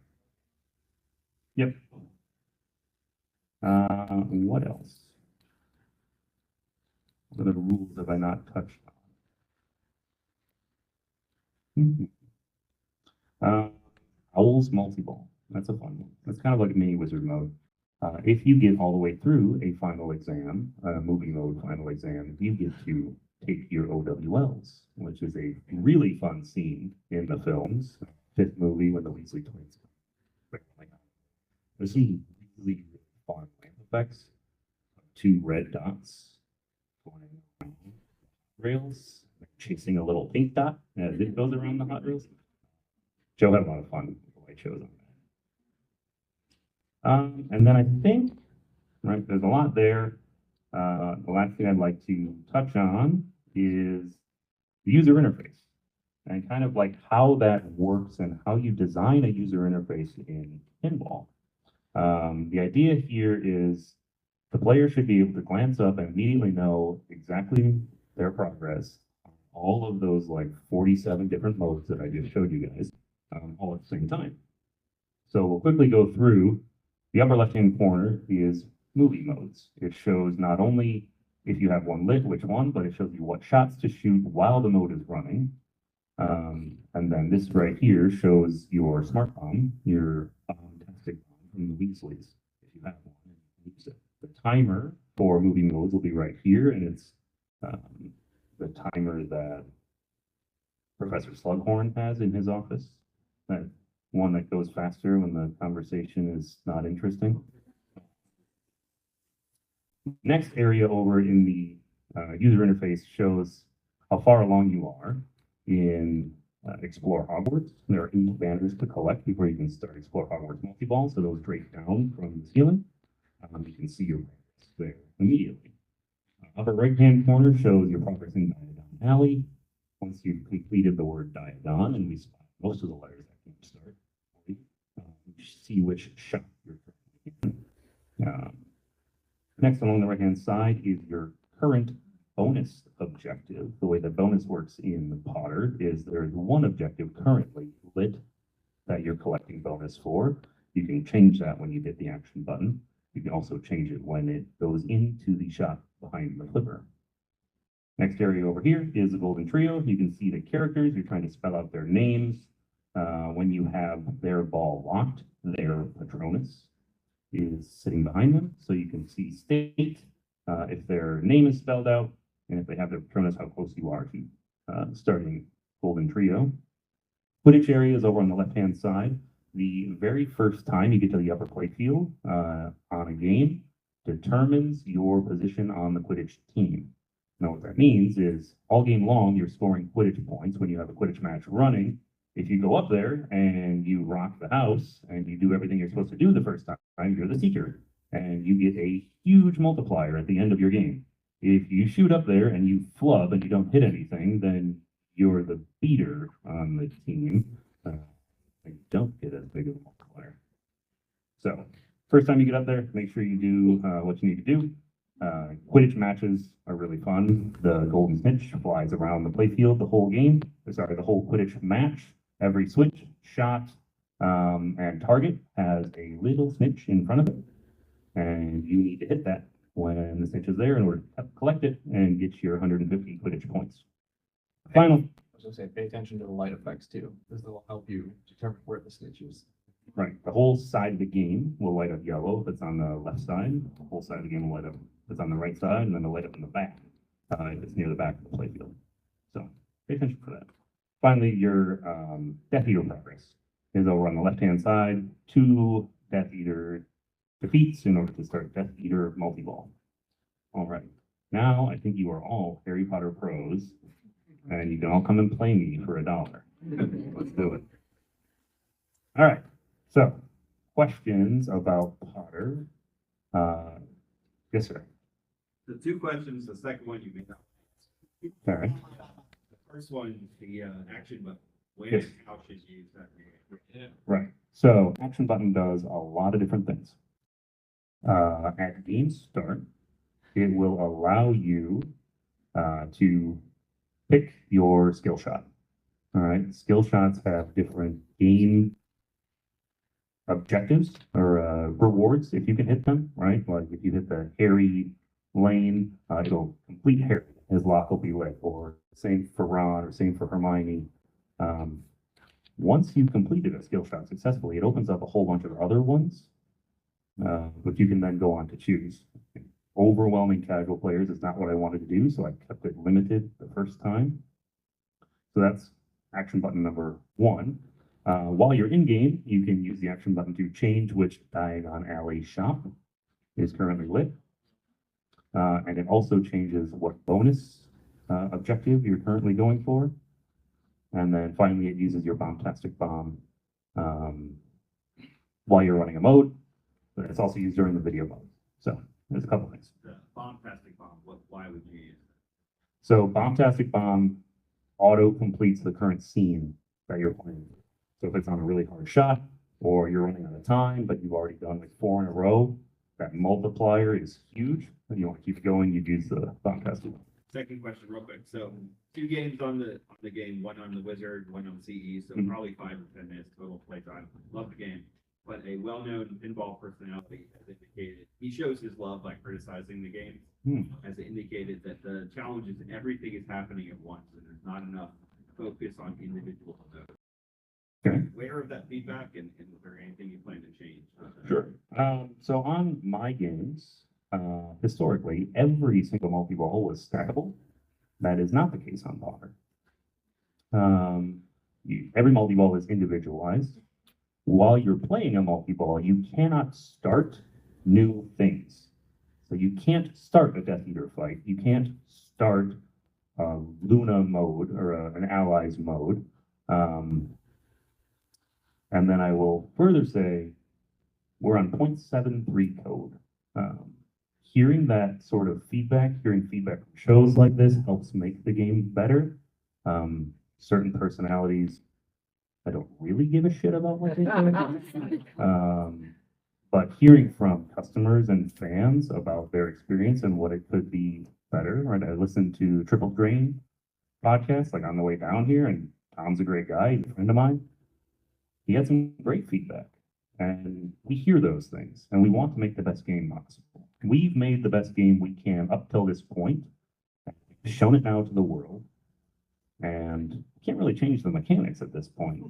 Yep. What else? What other rules have I not touched on? Owl's multi-ball. That's a fun one. That's kind of like mini wizard mode. If you get all the way through a final exam, movie mode final exam, you get to take your OWLs, which is a really fun scene in the films. 5th movie when the Weasley twins. There's some really fun lamp effects. 2 red dots going around rails, like chasing a little pink dot as it goes around the hot rails. Joe had a lot of fun with the light shows on that. And then I think, right, there's a lot there. The last thing I'd like to touch on is the user interface and kind of like how that works and how you design a user interface in pinball. The idea here is the player should be able to glance up and immediately know exactly their progress on all of those like 47 different modes that I just showed you guys all at the same time. So we'll quickly go through. The upper left-hand corner is movie modes. It shows not only if you have one lit, which one, but it shows you what shots to shoot while the mode is running. And then this right here shows your smart bomb, your tastic bomb from the Weasleys, if you have one. The timer for movie modes will be right here, and it's the timer that Professor Slughorn has in his office. That one that goes faster when the conversation is not interesting. Next area over in the user interface shows how far along you are in Explore Hogwarts. There are 8 banners to collect before you can start Explore Hogwarts multi-ball, so those drape down from the ceiling. You can see your progress there immediately. Upper right-hand corner shows your progress in Diagon Alley. Once you've completed the word Diagon, and we spot most of the letters that can start, you see which shop you're currently in. Next, along the right-hand side is your current bonus objective. The way that bonus works in Potter is there's one objective currently lit that you're collecting bonus for. You can change that when you hit the action button. You can also change it when it goes into the shop behind the flipper. Next area over here is the golden trio. You can see the characters. You're trying to spell out their names. When you have their ball locked, their Patronus is sitting behind them. So you can see state, if their name is spelled out, and if they have their Patronus, how close you are to starting golden trio. Quidditch area is over on the left-hand side. The very first time you get to the upper playfield on a game determines your position on the Quidditch team. Now, what that means is all game long, you're scoring Quidditch points when you have a Quidditch match running. If you go up there and you rock the house and you do everything you're supposed to do the first time, you're the seeker, and you get a huge multiplier at the end of your game. If you shoot up there and you flub and you don't hit anything, then you're the beater on the team. And don't get as big of a multiplier. So, first time you get up there, make sure you do what you need to do. Quidditch matches are really fun. The golden snitch flies around the playfield the whole game. Sorry, the whole Quidditch match. Every switch, shot, and target has a little snitch in front of it. And you need to hit that when the snitch is there in order to collect it and get your 150 Quidditch points. Final. I was gonna say, pay attention to the light effects too, because they'll help you determine where the snitch is. Right, the whole side of the game will light up yellow if it's on the left side. The whole side of the game will light up if it's on the right side, and then it'll light up in the back if it's near the back of the playfield. So pay attention for that. Finally, your Death Eater progress is over on the left-hand side. 2 Death Eater defeats in order to start Death Eater multi-ball. All right, now I think you are all Harry Potter pros, and you can all come and play me for $1. Let's do it. All right, so questions about Potter? Yes, sir. The 2 questions, the second one you may not. All right. The first one, the action button. When Yes. and how should you use that? Right. So action button does a lot of different things. At game start, it will allow you to pick your skill shot. All right. Skill shots have different game objectives or rewards if you can hit them, right? Like if you hit the Harry lane, it'll complete Harry, his lock will be lit, or same for Ron, or same for Hermione. Once you've completed a skill shot successfully, it opens up a whole bunch of other ones, which you can then go on to choose. Overwhelming casual players is not what I wanted to do, so I kept it limited the first time. So that's action button number 1. While you're in game, you can use the action button to change which Diagon Alley shop is currently lit. And it also changes what bonus objective you're currently going for. And then finally, it uses your Bombastic Bomb while you're running a mode, but it's also used during the video mode. So there's a couple things. The Bombastic Bomb, why would you use it? So Bombastic Bomb auto completes the current scene that you're playing. So if it's on a really hard shot, or you're running out of time, but you've already done like 4 in a row, that multiplier is huge. If you want to keep going, you'd use the Bombastic Bomb. Second question, real quick. So 2 games on the game, 1 on the Wizard, 1 on CE, so Mhm. probably 5 or 10 minutes total playtime. Love the game. But a well-known pinball personality has indicated, he shows his love by criticizing the game, has indicated that the challenge is everything is happening at once, and there's not enough focus on individual nodes. Okay. Aware of that feedback, and is there anything you plan to change? Sure. So on my games, historically, every single multi-ball was stackable. That is not the case on Potter. Every multi-ball is individualized. While you're playing a multi-ball, you cannot start new things. So you can't start a Death Eater fight. You can't start Luna mode or an allies mode. And then I will further say we're on 0.73 code. Hearing that sort of feedback, hearing feedback from shows like this helps make the game better. Certain personalities, I don't really give a shit about what they think. But hearing from customers and fans about their experience and what it could be better, right? I listened to Triple Drain podcast like on the way down here, and Tom's a great guy, he's a friend of mine. He had some great feedback, and we hear those things, and we want to make the best game possible. We've made the best game we can up till this point, we've shown it now to the world, and can't really change the mechanics at this point.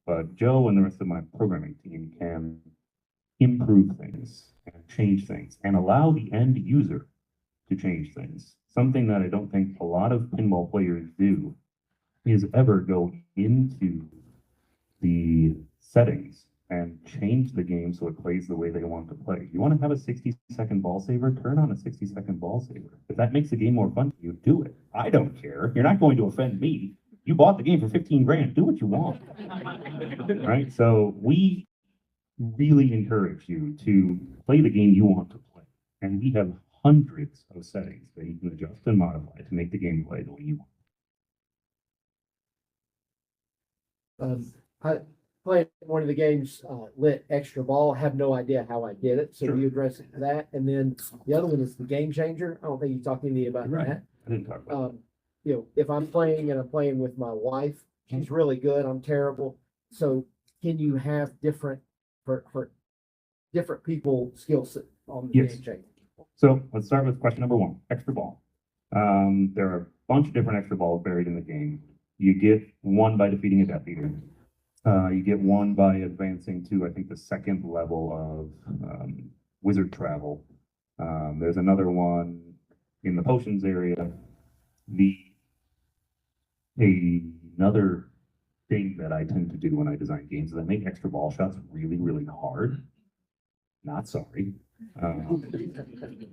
But Joe and the rest of my programming team can improve things and change things and allow the end user to change things. Something that I don't think a lot of pinball players do is ever go into the settings and change the game so it plays the way they want to play. You want to have a 60-second ball saver, turn on a 60-second ball saver. If that makes the game more fun, you do it. I don't care. You're not going to offend me. You bought the game for 15 grand. Do what you want. Right? So we really encourage you to play the game you want to play. And we have hundreds of settings that you can adjust and modify to make the game play the way you want. I played one of the games, lit extra ball. Have no idea how I did it. So Sure. you address that, and then the other one is the game changer. I don't think you talked to me about Right. that. I didn't talk about that. If I'm playing and I'm playing with my wife, she's really good. I'm terrible. So can you have different for different people skill set on the Yes. game changer? So let's start with question number one, extra ball. There are a bunch of different extra balls buried in the game. You get one by defeating a Death Eater. You get one by advancing to, I think, the second level of Wizard Travel. There's another one in the potions area. Another thing that I tend to do when I design games is I make extra ball shots really, really hard. Not sorry.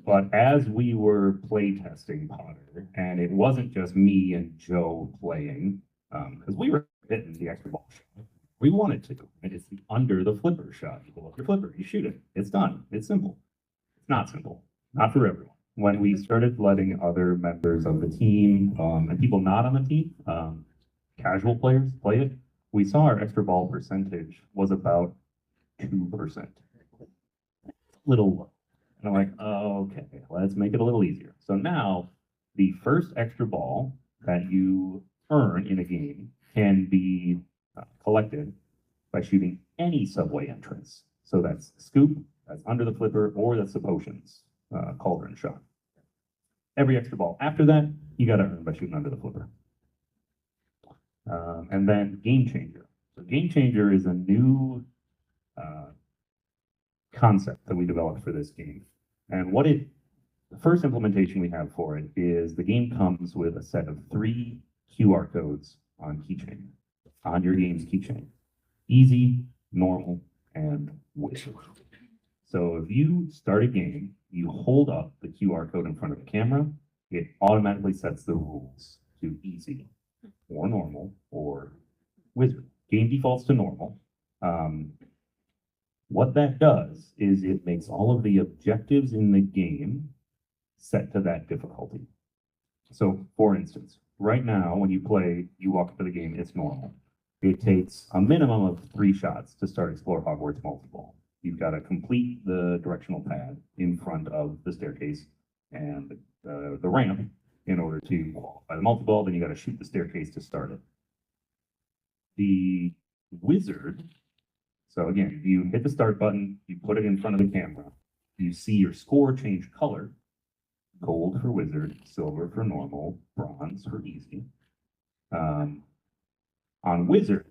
But as we were play testing Potter, and it wasn't just me and Joe playing, because we were hitting the extra ball shot. We wanted to. And it's the under the flipper shot. You pull up your flipper, you shoot it. It's done. It's simple. It's not simple. Not for everyone. When we started letting other members of the team and people not on the team, casual players play it, we saw our extra ball percentage was about 2%. Little low. And I'm like, oh, okay, let's make it a little easier. So now the first extra ball that you earn in a game can be collected by shooting any subway entrance. So that's scoop, that's under the flipper, or that's the potions cauldron shot. Every extra ball after that, you got to earn by shooting under the flipper. And then Game Changer. So Game Changer is a new concept that we developed for this game. And the first implementation we have for it is the game comes with a set of 3 QR codes on keychain, on your game's keychain. Easy, normal, and wizard. So if you start a game, you hold up the QR code in front of the camera, it automatically sets the rules to easy, or normal, or wizard. Game defaults to normal. What that does is it makes all of the objectives in the game set to that difficulty. So, for instance, right now, when you play, you walk into the game, it's normal. It takes a minimum of 3 shots to start Explore Hogwarts multi-ball. You've got to complete the directional pad in front of the staircase and the ramp in order to qualify the multi-ball. Then you got to shoot the staircase to start it. The wizard, so again, you hit the start button, you put it in front of the camera, you see your score change color. Gold for wizard, silver for normal, bronze for easy. On wizard,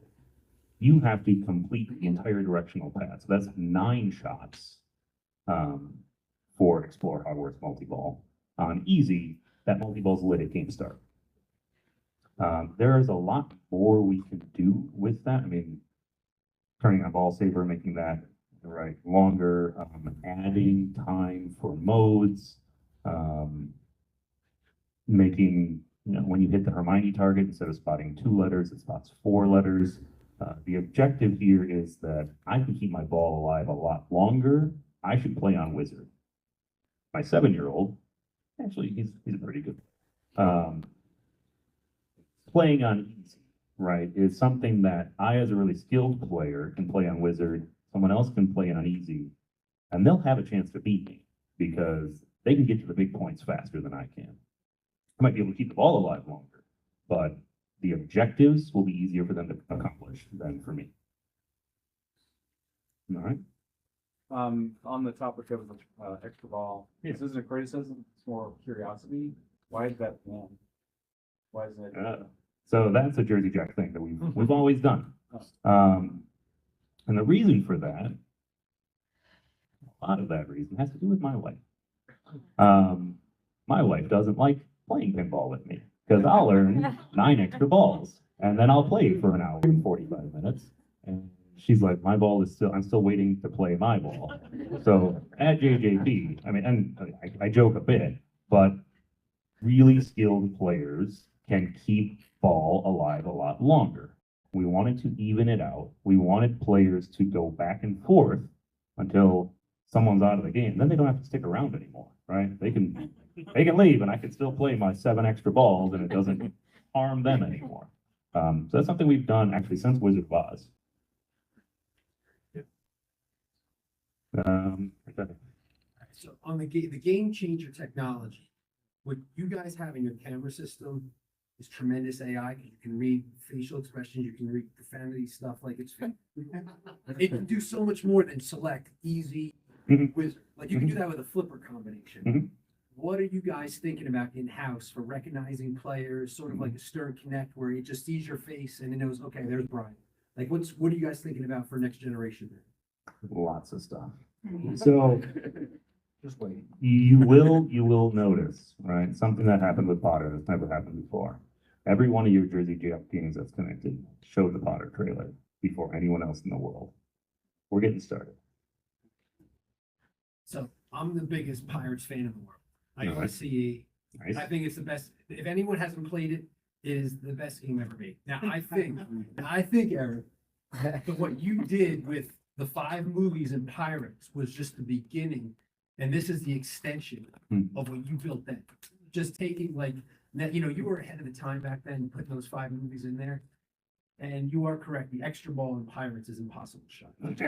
you have to complete the entire directional path. So that's 9 shots for Explore Hogwarts multi-ball. On easy, that multi-ball's lit at game start. There is a lot more we can do with that. I mean, turning on ball saver, making that right longer, adding time for modes, making, you know, when you hit the Hermione target, instead of spotting 2 letters, it spots 4 letters. The objective here is that I can keep my ball alive a lot longer. I should play on wizard. My 7-year-old, actually, he's pretty good. Playing on easy, right, is something that I, as a really skilled player, can play on wizard. Someone else can play on easy, and they'll have a chance to beat me because they can get to the big points faster than I can. I might be able to keep the ball alive longer, but the objectives will be easier for them to accomplish than for me. All right. On the topic of extra ball, this isn't a criticism, it's more curiosity. Why is that one? Why is it? So that's a Jersey Jack thing that we've always done. And the reason for that, a lot of that reason has to do with my wife. My wife doesn't like playing pinball with me because I'll earn 9 extra balls and then I'll play for an hour and 45 minutes. And she's like, my ball is still, I'm still waiting to play my ball. So at JJP, I mean, and I joke a bit, but really skilled players can keep ball alive a lot longer. We wanted to even it out. We wanted players to go back and forth until someone's out of the game. Then they don't have to stick around anymore, right? They can leave and I can still play my 7 extra balls and it doesn't harm them anymore. So that's something we've done actually since Wizard of Oz. So on the game changer technology, what you guys have in your camera system is tremendous AI. You can read facial expressions, you can read profanity stuff, like it can do so much more than select easy wizard. Like you can do that with a flipper combination. What are you guys thinking about in-house for recognizing players, sort of like a Stern Connect where it just sees your face and it knows, okay, there's Brian. Like what are you guys thinking about for next generation then? Lots of stuff. So Just wait. you will notice, right? Something that happened with Potter that's never happened before. Every one of your Jersey Jack games that's connected showed the Potter trailer before anyone else in the world. We're getting started. So I'm the biggest Pirates fan in the world. I Nice. always see. Nice. I think it's the best. If anyone hasn't played it, it is the best game ever made. Now I think, Eric, that what you did with the 5 movies in Pirates was just the beginning, and this is the extension of what you built then. Just taking like that, you were ahead of the time back then, putting those 5 movies in there. And you are correct. The extra ball in Pirates is impossible to shot. I've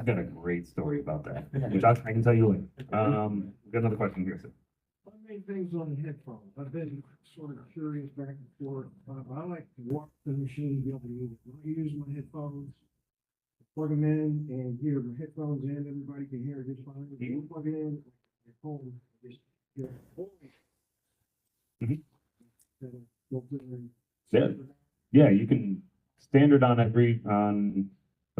got a great story about that, which I can tell you later. We've got another question here, sir. My main thing's on the headphones. I've been sort of curious back and forth. I like to walk the machine to be able to use it. When I use my headphones, plug them in and hear my headphones in, everybody can hear it just fine. If you plug it in at home, just hear it. Yeah, you can standard on I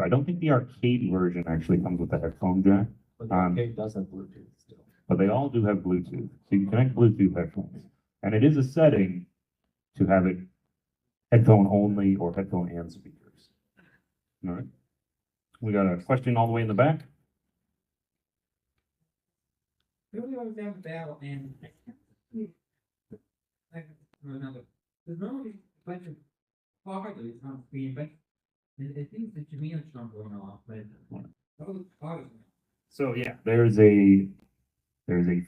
don't think the arcade version actually comes with a headphone jack, But the arcade does have Bluetooth still. but they all do have Bluetooth. So you can connect Bluetooth headphones. And it is a setting to have it headphone only or headphone and speakers. All right. We got a question all the way in the back. Really always have a battle and another. There's normally a bunch of fathers on screen, but it seems that Jameel's not going off, but those fathers. So yeah, there's a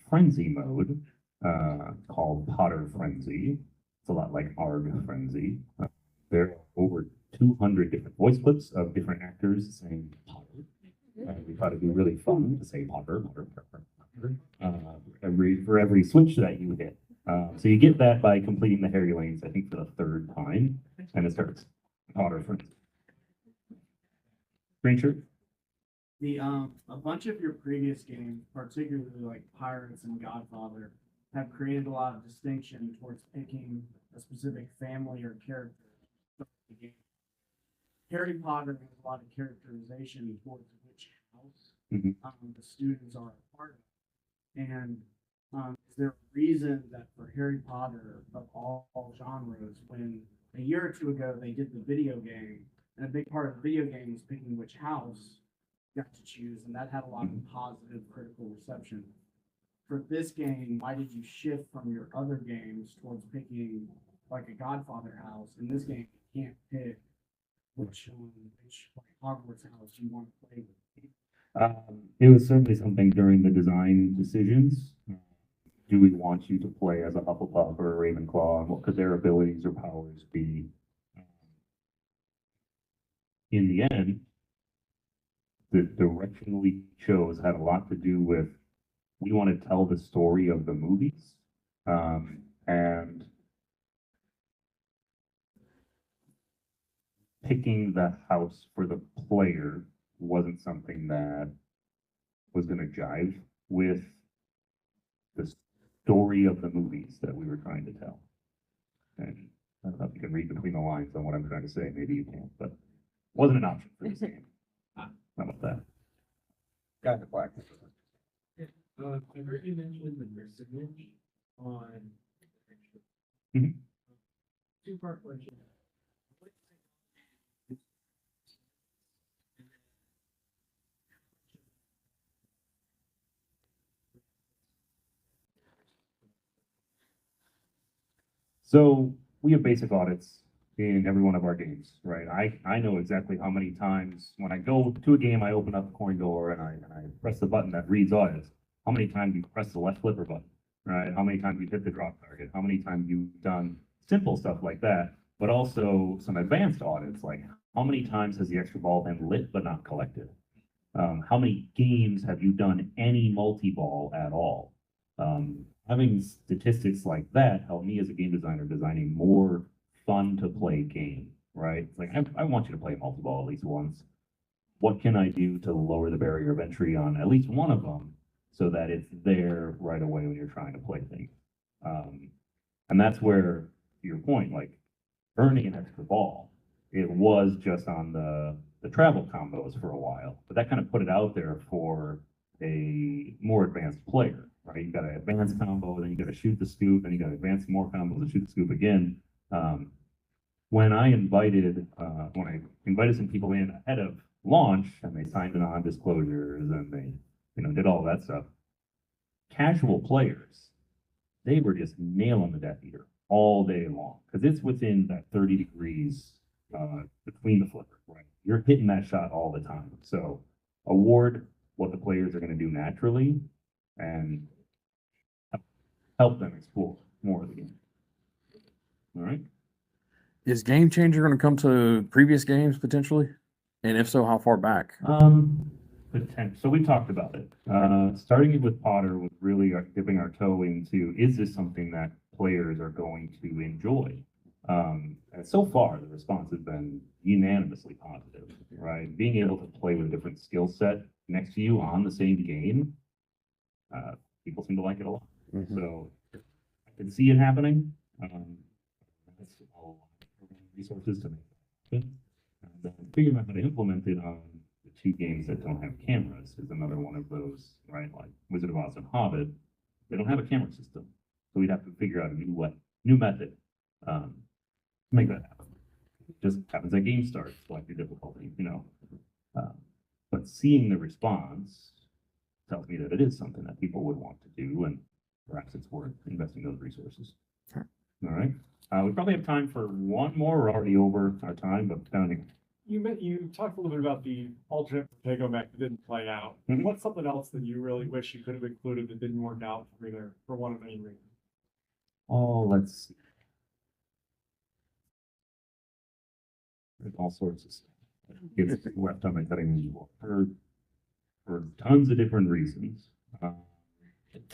frenzy mode called Potter Frenzy. It's a lot like ARG Frenzy. There are over 200 different voice clips of different actors saying Potter. And we thought it'd be really fun to say Potter, Potter, Potter, Potter, for every switch that you hit. So you get that by completing the Harry lanes, I think, for the 3rd time, and it starts Potter Frenzy. Green shirt? A bunch of your previous games, particularly like Pirates and Godfather, have created a lot of distinction towards picking a specific family or character. Harry Potter has a lot of characterization towards which house the students are a part of. And is there a reason that for Harry Potter of all genres, when a year or two ago they did the video game, and a big part of the video game was picking which house you got to choose, and that had a lot of positive critical reception. For this game, why did you shift from your other games towards picking like a Godfather house? In this game, you can't pick which like Hogwarts house you want to play with. It was certainly something during the design decisions. Do we want you to play as a Hufflepuff or a Ravenclaw? And what could their abilities or powers be? In the end, the direction we chose had a lot to do with we want to tell the story of the movies, and picking the house for the player wasn't something that was going to jive with the story of the movies that we were trying to tell. And I don't know if you can read between the lines on what I'm trying to say. Maybe you can't, but it wasn't an option for this game. How about that? Got the black. I heard you mention the percentage on. Mhm. Two-part question. So we have basic audits in every one of our games, right? I know exactly how many times when I go to a game, I open up a coin door and I press the button that reads audits. How many times you press the left flipper button, right? How many times you've hit the drop target? How many times you've done simple stuff like that, but also some advanced audits, like how many times has the extra ball been lit but not collected? How many games have you done any multi-ball at all? Having statistics like that help me as a game designer designing more fun to play game, right? It's like, I want you to play multi-ball at least once. What can I do to lower the barrier of entry on at least one of them so that it's there right away when you're trying to play things? And that's where, to your point, like earning an extra ball, it was just on the travel combos for a while, but that kind of put it out there for a more advanced player, right? You got to advance combo, then you got to shoot the scoop, then you got to advance more combos and shoot the scoop again. When I invited some people in ahead of launch and they signed the non-disclosures and they, did all that stuff, casual players, they were just nailing the Death Eater all day long because it's within that 30 degrees between the flipper, right? You're hitting that shot all the time. So award what the players are going to do naturally and help them explore more of the game. All right. Is Game Changer going to come to previous games potentially? And if so, how far back? So we talked about it. Starting it with Potter was really dipping our toe into, is this something that players are going to enjoy? And so far, the response has been unanimously positive, right? Being able to play with a different skill set next to you on the same game, people seem to like it a lot. Mhm. So I can see it happening. That's a lot of resources to make it happen. And then figuring out how to implement it on the two games that don't have cameras is another one of those, right? Like Wizard of Oz and Hobbit, they don't have a camera system. So we'd have to figure out a new method to make that happen. It just happens at game starts, like your difficulty, but seeing the response tells me that it is something that people would want to do, and perhaps it's worth investing those resources. Sure. All right. We probably have time for one more. We're already over our time, but depending. You talked a little bit about the alternate Progo Mech that didn't play out. Mhm. What's something else that you really wish you could have included that didn't work out for one of many reasons? Oh, let's see. There's all sorts of stuff. It's left on my cutting room for tons of different reasons.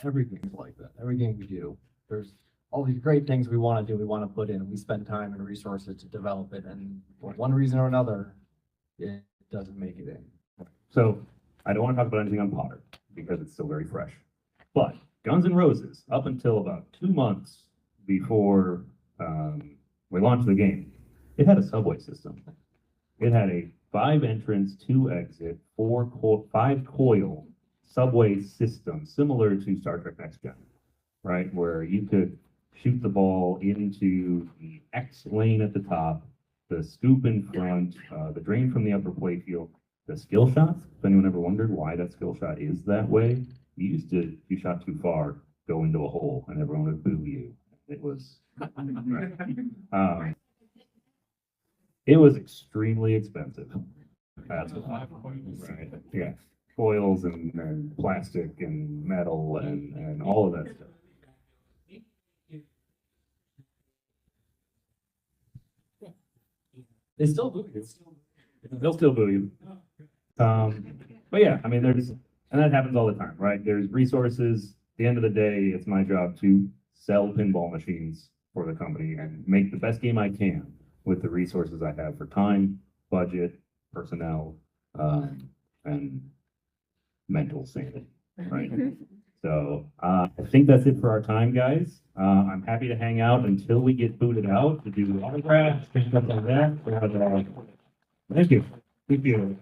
Everything's like that. Every game we do, there's all these great things we want to do, we want to put in, and we spend time and resources to develop it, and for one reason or another, it doesn't make it in. So I don't want to talk about anything on Potter because it's still very fresh. But Guns N' Roses, up until about 2 months before we launched the game, it had a subway system. It had a 5 entrance, 2 exit, 5 coil subway system, similar to Star Trek Next Gen, right? Where you could shoot the ball into the X lane at the top, the scoop in front, the drain from the upper playfield, the skill shots. If anyone ever wondered why that skill shot is that way, you used to, if you shot too far, go into a hole and everyone would boo you. It was, it was extremely expensive. That's why. Right, yeah. Foils and plastic and metal and all of that stuff. They still do. They'll still boo you. But yeah, I mean, and that happens all the time, right? There's resources. At the end of the day, it's my job to sell pinball machines for the company and make the best game I can with the resources I have for time, budget, personnel, and mental sanity, right? So I think that's it for our time, guys. I'm happy to hang out until we get booted out to do autographs, things like that. Thank you. Thank you.